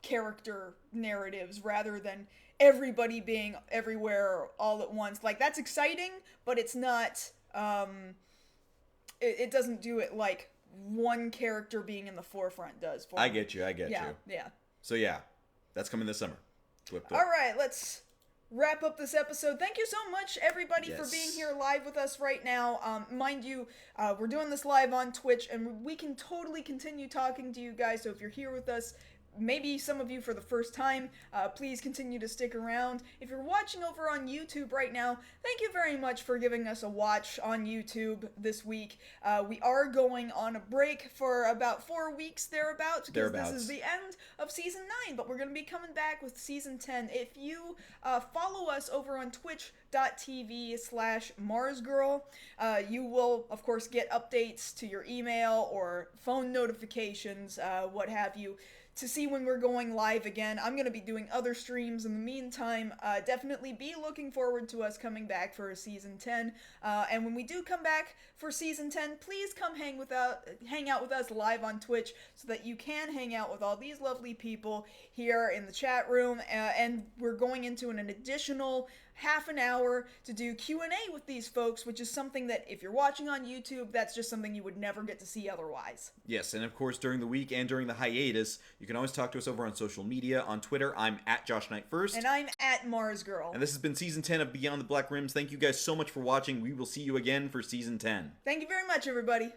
character narratives rather than everybody being everywhere all at once. Like, that's exciting, but it's not it doesn't do it like one character being in the forefront does for I me. get you. Yeah. So yeah, that's coming this summer. All right, let's wrap up this episode. Thank you so much, everybody, for being here live with us right now. Mind you, we're doing this live on Twitch, and we can totally continue talking to you guys. So if you're here with us, maybe some of you for the first time, please continue to stick around. If you're watching over on YouTube right now, thank you very much for giving us a watch on YouTube this week. We are going on a break for about 4 weeks thereabouts, because this is the end of Season 9, but we're going to be coming back with Season 10. If you follow us over on twitch.tv/MarsGirl, you will, of course, get updates to your email or phone notifications, what have you, to see when we're going live again. I'm going to be doing other streams in the meantime. Definitely be looking forward to us coming back for Season 10. And when we do come back for Season 10, please come hang out with us live on Twitch so that you can hang out with all these lovely people here in the chat room. And we're going into an additional half an hour to do Q&A with these folks, which is something that if you're watching on YouTube, that's just something you would never get to see otherwise. Yes, and of course during the week and during the hiatus, you can always talk to us over on social media. On Twitter, I'm at Josh Knight First. And I'm at MarsGirl. And this has been Season 10 of Beyond the Black Rims. Thank you guys so much for watching. We will see you again for Season 10. Thank you very much, everybody.